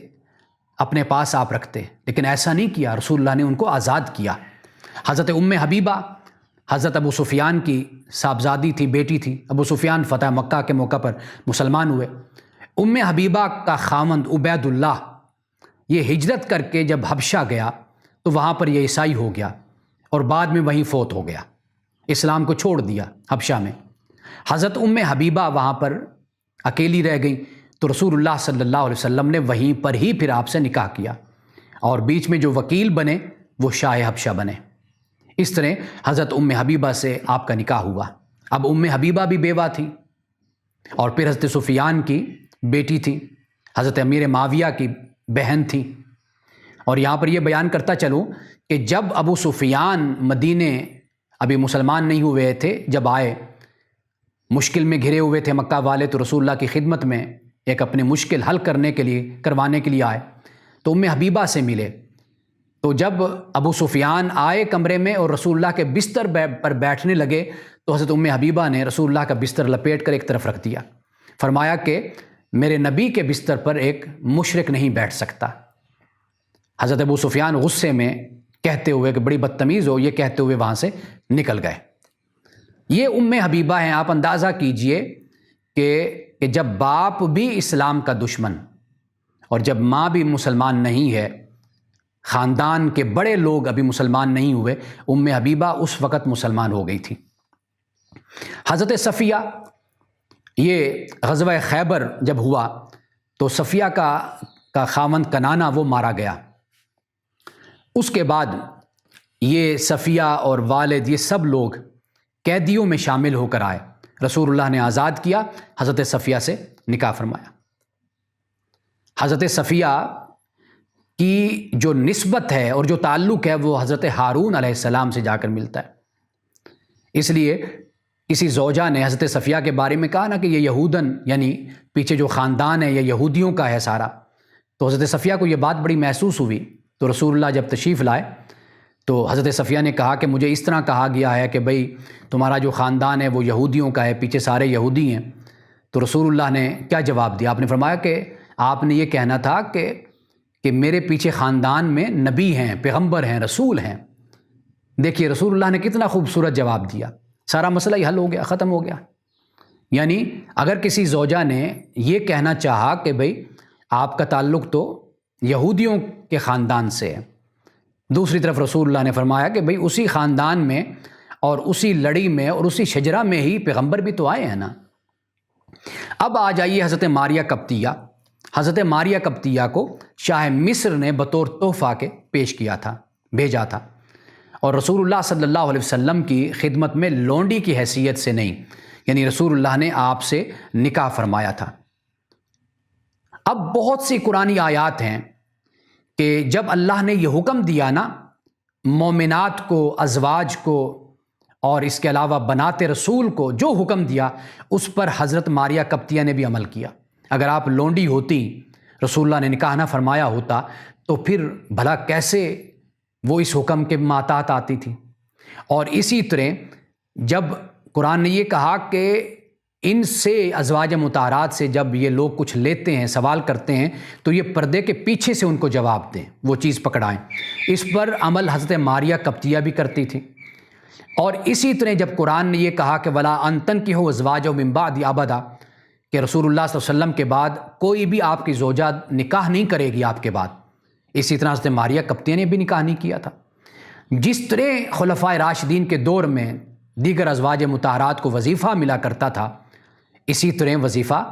Speaker 1: اپنے پاس آپ رکھتے، لیکن ایسا نہیں کیا، رسول اللہ نے ان کو آزاد کیا۔ حضرت حبیبہ حضرت ابو سفیان کی صاحبزادی تھی، بیٹی تھی، ابو سفیان فتح مکہ کے موقع پر مسلمان ہوئے۔ حبیبہ کا خامند عبید اللہ یہ ہجرت کر کے جب حبشہ گیا تو وہاں پر یہ عیسائی ہو گیا، اور بعد میں وہیں فوت ہو گیا، اسلام کو چھوڑ دیا حبشہ میں۔ حضرت حبیبہ وہاں پر اکیلی رہ گئی، تو رسول اللہ صلی اللہ علیہ وسلم نے وہیں پر ہی پھر آپ سے نکاح کیا، اور بیچ میں جو وکیل بنے وہ شاہ حبشہ بنے۔ اس طرح حضرت حبیبہ سے آپ کا نکاح ہوا۔ اب حبیبہ بھی بیوہ تھی، اور پھر حضرت سفیان کی بیٹی تھی، حضرت امیر معاویہ کی بہن تھی۔ اور یہاں پر یہ بیان کرتا چلوں کہ جب ابو سفیان مدینے ابھی مسلمان نہیں ہوئے تھے، جب آئے مشکل میں گھرے ہوئے تھے مکہ والے، تو رسول اللہ کی خدمت میں ایک اپنی مشکل حل کروانے کے لیے آئے تو ام حبیبہ سے ملے۔ تو جب ابو سفیان آئے کمرے میں اور رسول اللہ کے بستر پر بیٹھنے لگے تو حضرت ام حبیبہ نے رسول اللہ کا بستر لپیٹ کر ایک طرف رکھ دیا، فرمایا کہ میرے نبی کے بستر پر ایک مشرک نہیں بیٹھ سکتا۔ حضرت ابو سفیان غصے میں کہتے ہوئے کہ بڑی بدتمیز ہو، یہ کہتے ہوئے وہاں سے نکل گئے۔ یہ ام حبیبہ ہیں۔ آپ اندازہ کیجئے کہ جب باپ بھی اسلام کا دشمن اور جب ماں بھی مسلمان نہیں ہے، خاندان کے بڑے لوگ ابھی مسلمان نہیں ہوئے، ام حبیبہ اس وقت مسلمان ہو گئی تھی۔ حضرت صفیہ، یہ غزوہ خیبر جب ہوا تو صفیہ کا خاوند کنانہ وہ مارا گیا۔ اس کے بعد یہ صفیہ اور والد یہ سب لوگ قیدیوں میں شامل ہو کر آئے، رسول اللہ نے آزاد کیا، حضرت صفیہ سے نکاح فرمایا۔ حضرت صفیہ کی جو نسبت ہے اور جو تعلق ہے وہ حضرت ہارون علیہ السلام سے جا کر ملتا ہے۔ اس لیے کسی زوجہ نے حضرت صفیہ کے بارے میں کہا نا کہ یہ یہودن، یعنی پیچھے جو خاندان ہے یہ یہودیوں کا ہے سارا، تو حضرت صفیہ کو یہ بات بڑی محسوس ہوئی۔ تو رسول اللہ جب تشریف لائے تو حضرت صفیہ نے کہا کہ مجھے اس طرح کہا گیا ہے کہ بھئی تمہارا جو خاندان ہے وہ یہودیوں کا ہے، پیچھے سارے یہودی ہیں۔ تو رسول اللہ نے کیا جواب دیا؟ آپ نے فرمایا کہ آپ نے یہ کہنا تھا کہ میرے پیچھے خاندان میں نبی ہیں، پیغمبر ہیں، رسول ہیں۔ دیکھیے رسول اللہ نے کتنا خوبصورت جواب دیا، سارا مسئلہ ہی حل ہو گیا، ختم ہو گیا۔ یعنی اگر کسی زوجہ نے یہ کہنا چاہا کہ بھئی آپ کا تعلق تو یہودیوں کے خاندان سے ہے، دوسری طرف رسول اللہ نے فرمایا کہ بھئی اسی خاندان میں اور اسی لڑی میں اور اسی شجرہ میں ہی پیغمبر بھی تو آئے ہیں نا۔ اب آ جائیے حضرت ماریہ قبطیہ۔ حضرت ماریہ قبطیہ کو شاہ مصر نے بطور تحفہ کے پیش کیا تھا، بھیجا تھا، اور رسول اللہ صلی اللہ علیہ وسلم کی خدمت میں لونڈی کی حیثیت سے نہیں، یعنی رسول اللہ نے آپ سے نکاح فرمایا تھا۔ اب بہت سی قرآنی آیات ہیں کہ جب اللہ نے یہ حکم دیا نا مومنات کو، ازواج کو اور اس کے علاوہ بنات رسول کو، جو حکم دیا اس پر حضرت ماریہ قبطیہ نے بھی عمل کیا۔ اگر آپ لونڈی ہوتی، رسول اللہ نے نکاح نہ فرمایا ہوتا تو پھر بھلا کیسے وہ اس حکم کے ماتحت آتی تھی؟ اور اسی طرح جب قرآن نے یہ کہا کہ ان سے ازواج مطہرات سے جب یہ لوگ کچھ لیتے ہیں، سوال کرتے ہیں، تو یہ پردے کے پیچھے سے ان کو جواب دیں، وہ چیز پکڑائیں۔ اس پر عمل حضرت ماریہ قبطیہ بھی کرتی تھی۔ اور اسی طرح جب قرآن نے یہ کہا کہ ولا ان تنکحوا ازواجہ من بعد ابدا، کہ رسول اللہ صلی اللہ علیہ وسلم کے بعد کوئی بھی آپ کی زوجہ نکاح نہیں کرے گی آپ کے بعد، اسی طرح حضرت ماریہ قبطیہ نے بھی نکاح نہیں کیا تھا۔ جس طرح خلفائے راشدین کے دور میں دیگر ازواج مطہرات کو وظیفہ ملا کرتا تھا، اسی طرح وظیفہ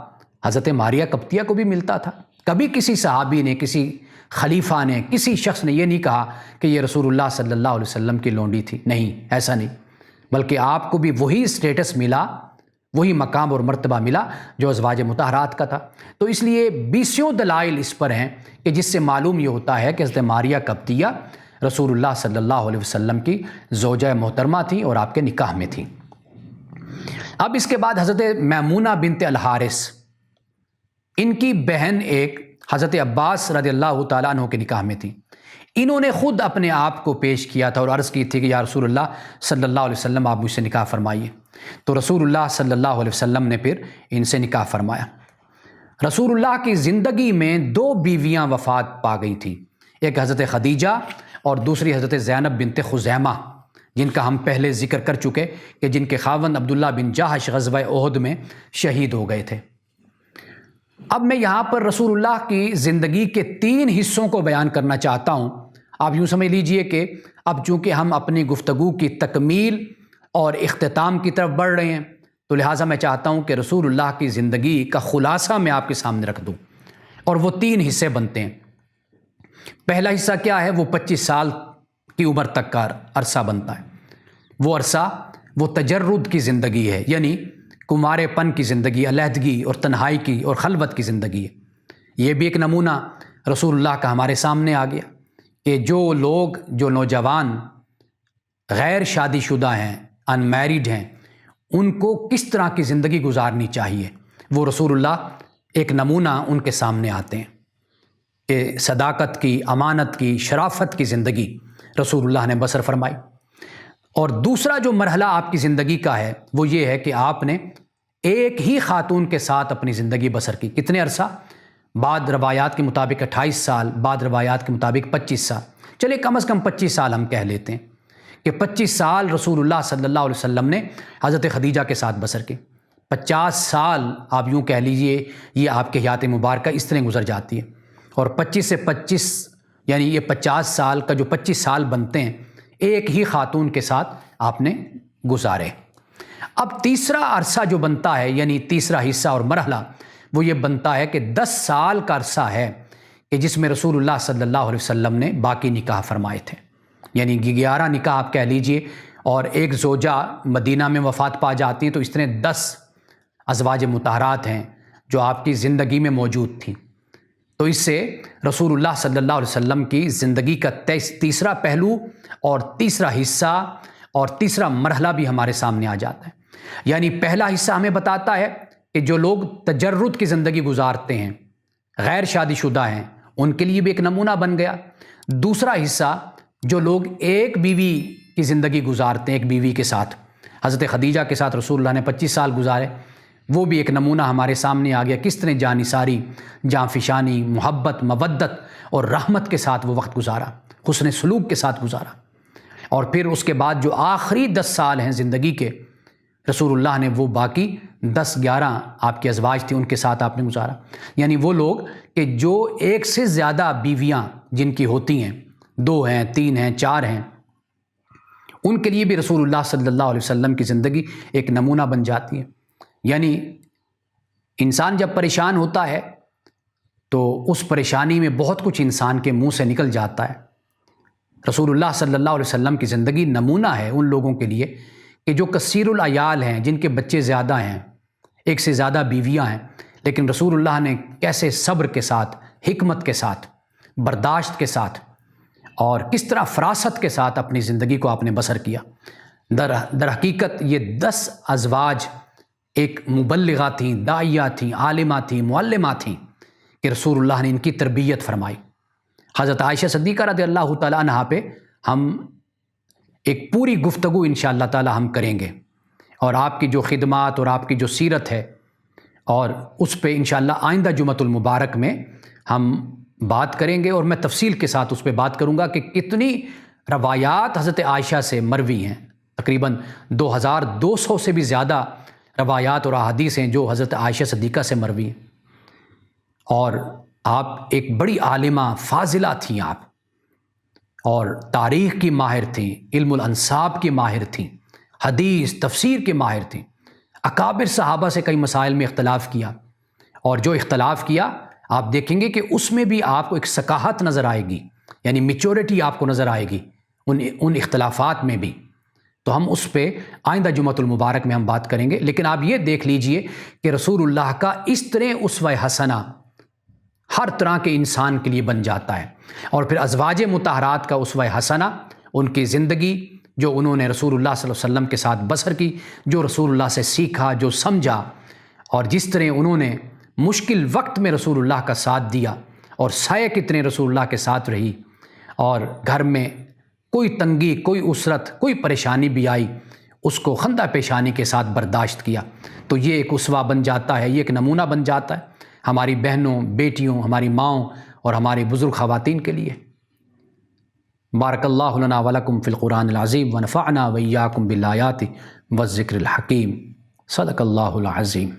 Speaker 1: حضرت ماریہ قبطیہ کو بھی ملتا تھا۔ کبھی کسی صحابی نے، کسی خلیفہ نے، کسی شخص نے یہ نہیں کہا کہ یہ رسول اللہ صلی اللہ علیہ وسلم کی لونڈی تھی، نہیں، ایسا نہیں، بلکہ آپ کو بھی وہی اسٹیٹس ملا، وہی مقام اور مرتبہ ملا جو ازواج مطہرات کا تھا۔ تو اس لیے بیسیوں دلائل اس پر ہیں کہ جس سے معلوم یہ ہوتا ہے کہ حضرت ماریہ قبطیہ رسول اللہ صلی اللہ علیہ وسلم کی زوجہ محترمہ تھی اور آپ کے نکاح میں تھی۔ اب اس کے بعد حضرت میمونہ بنت الحارث، ان کی بہن ایک حضرت عباس رضی اللہ تعالیٰ عنہ کے نکاح میں تھی۔ انہوں نے خود اپنے آپ کو پیش کیا تھا اور عرض کی تھی کہ یا رسول اللہ صلی اللہ علیہ وسلم آپ مجھ سے نکاح فرمائیے۔ تو رسول اللہ صلی اللہ علیہ وسلم نے پھر ان سے نکاح فرمایا۔ رسول اللہ کی زندگی میں 2 بیویاں وفات پا گئی تھیں، ایک حضرت خدیجہ اور دوسری حضرت زینب بنت خزیمہ، جن کا ہم پہلے ذکر کر چکے کہ جن کے خاوند عبداللہ بن جہش غزوہ احد میں شہید ہو گئے تھے۔ اب میں یہاں پر رسول اللہ کی زندگی کے 3 حصوں کو بیان کرنا چاہتا ہوں۔ آپ یوں سمجھ لیجئے کہ اب چونکہ ہم اپنی گفتگو کی تکمیل اور اختتام کی طرف بڑھ رہے ہیں، تو لہٰذا میں چاہتا ہوں کہ رسول اللہ کی زندگی کا خلاصہ میں آپ کے سامنے رکھ دوں، اور وہ 3 حصے بنتے ہیں۔ پہلا حصہ کیا ہے؟ وہ 25 سال کی عمر تک کا عرصہ بنتا ہے۔ وہ عرصہ وہ تجرد کی زندگی ہے، یعنی کنوارے پن کی زندگی، علیحدگی اور تنہائی کی اور خلوت کی زندگی ہے۔ یہ بھی ایک نمونہ رسول اللہ کا ہمارے سامنے آ گیا کہ جو نوجوان غیر شادی شدہ ہیں، ان میریڈ ہیں، ان کو کس طرح کی زندگی گزارنی چاہیے، وہ رسول اللہ ایک نمونہ ان کے سامنے آتے ہیں کہ صداقت کی، امانت کی، شرافت کی زندگی رسول اللہ نے بسر فرمائی۔ اور دوسرا جو مرحلہ آپ کی زندگی کا ہے وہ یہ ہے کہ آپ نے ایک ہی خاتون کے ساتھ اپنی زندگی بسر کی۔ کتنے عرصہ؟ بعض روایات کے مطابق 28 سال، بعض روایات کے مطابق 25 سال، چلے کم از کم 25 سال ہم کہہ لیتے ہیں کہ 25 سال رسول اللہ صلی اللہ علیہ وسلم نے حضرت خدیجہ کے ساتھ بسر کی۔ 50 سال آپ یوں کہہ لیجئے یہ آپ کے حیات مبارکہ اس طرح گزر جاتی ہے، اور 25 سے 25 یعنی یہ 50 سال کا جو 25 سال بنتے ہیں ایک ہی خاتون کے ساتھ آپ نے گزارے۔ اب تیسرا عرصہ جو بنتا ہے، یعنی تیسرا حصہ اور مرحلہ، وہ یہ بنتا ہے کہ 10 سال کا عرصہ ہے کہ جس میں رسول اللہ صلی اللہ علیہ وسلم نے باقی نکاح فرمائے تھے، یعنی 11 نکاح آپ کہہ لیجئے، اور ایک زوجہ مدینہ میں وفات پا جاتی ہیں، تو اس طرح 10 ازواج مطہرات ہیں جو آپ کی زندگی میں موجود تھیں۔ تو اس سے رسول اللہ صلی اللہ علیہ وسلم کی زندگی کا تیسرا پہلو اور تیسرا حصہ اور تیسرا مرحلہ بھی ہمارے سامنے آ جاتا ہے۔ یعنی پہلا حصہ ہمیں بتاتا ہے کہ جو لوگ تجرد کی زندگی گزارتے ہیں، غیر شادی شدہ ہیں، ان کے لیے بھی ایک نمونہ بن گیا۔ دوسرا حصہ جو لوگ ایک بیوی کی زندگی گزارتے ہیں، ایک بیوی کے ساتھ، حضرت خدیجہ کے ساتھ رسول اللہ نے 25 سال گزارے، وہ بھی ایک نمونہ ہمارے سامنے آ گیا، کس طرح جانثاری، جانفشانی، محبت، مودت اور رحمت کے ساتھ وہ وقت گزارا، حسن سلوک کے ساتھ گزارا۔ اور پھر اس کے بعد جو آخری 10 سال ہیں زندگی کے، رسول اللہ نے وہ باقی 10-11 آپ کی ازواج تھیں، ان کے ساتھ آپ نے گزارا۔ یعنی وہ لوگ کہ جو ایک سے زیادہ بیویاں جن کی ہوتی ہیں، 2 ہیں، 3 ہیں، 4 ہیں، ان کے لیے بھی رسول اللہ صلی اللہ علیہ وسلم کی زندگی ایک نمونہ بن جاتی ہے۔ یعنی انسان جب پریشان ہوتا ہے تو اس پریشانی میں بہت کچھ انسان کے منہ سے نکل جاتا ہے۔ رسول اللہ صلی اللہ علیہ وسلم کی زندگی نمونہ ہے ان لوگوں کے لیے کہ جو کثیر العیال ہیں، جن کے بچے زیادہ ہیں، ایک سے زیادہ بیویاں ہیں، لیکن رسول اللہ نے کیسے صبر کے ساتھ، حکمت کے ساتھ، برداشت کے ساتھ اور کس طرح فراست کے ساتھ اپنی زندگی کو آپ نے بسر کیا۔ در حقیقت یہ 10 ازواج ایک مبلغہ تھیں، داعیہ تھیں، عالمہ تھیں، معلمہ تھیں کہ رسول اللہ نے ان کی تربیت فرمائی۔ حضرت عائشہ صدیقہ رضی اللہ تعالیٰ عنہا پہ ہم ایک پوری گفتگو انشاءاللہ تعالیٰ ہم کریں گے، اور آپ کی جو خدمات اور آپ کی جو سیرت ہے، اور اس پہ انشاءاللہ آئندہ جمعۃ المبارک میں ہم بات کریں گے، اور میں تفصیل کے ساتھ اس پہ بات کروں گا کہ کتنی روایات حضرت عائشہ سے مروی ہیں۔ تقریباً 2200 سے بھی زیادہ روایات اور احادیث ہیں جو حضرت عائشہ صدیقہ سے مروی ہیں، اور آپ ایک بڑی عالمہ فاضلہ تھیں آپ، اور تاریخ کی ماہر تھیں، علم الانساب کی ماہر تھیں، حدیث تفسیر کی ماہر تھیں۔ اکابر صحابہ سے کئی مسائل میں اختلاف کیا، اور جو اختلاف کیا آپ دیکھیں گے کہ اس میں بھی آپ کو ایک ثقافت نظر آئے گی، یعنی میچورٹی آپ کو نظر آئے گی ان اختلافات میں بھی۔ تو ہم اس پہ آئندہ جمعۃ المبارک میں ہم بات کریں گے، لیکن آپ یہ دیکھ لیجئے کہ رسول اللہ کا اس طرح اسوہ حسنہ ہر طرح کے انسان کے لیے بن جاتا ہے۔ اور پھر ازواج مطہرات کا اسوہ حسنہ، ان کی زندگی جو انہوں نے رسول اللہ صلی اللہ علیہ وسلم کے ساتھ بسر کی، جو رسول اللہ سے سیکھا، جو سمجھا، اور جس طرح انہوں نے مشکل وقت میں رسول اللہ کا ساتھ دیا، اور سایہ کتنے رسول اللہ کے ساتھ رہی، اور گھر میں کوئی تنگی، کوئی اسرت، کوئی پریشانی بھی آئی، اس کو خندہ پیشانی کے ساتھ برداشت کیا۔ تو یہ ایک اسوہ بن جاتا ہے، یہ ایک نمونہ بن جاتا ہے ہماری بہنوں، بیٹیوں، ہماری ماؤں اور ہماری بزرگ خواتین کے لیے۔ بارک اللہ لنا ولکم فی القرآن العظیم ونفعنا وإیاکم بالآیات والذکر الحکیم۔ صدق اللہ العظیم۔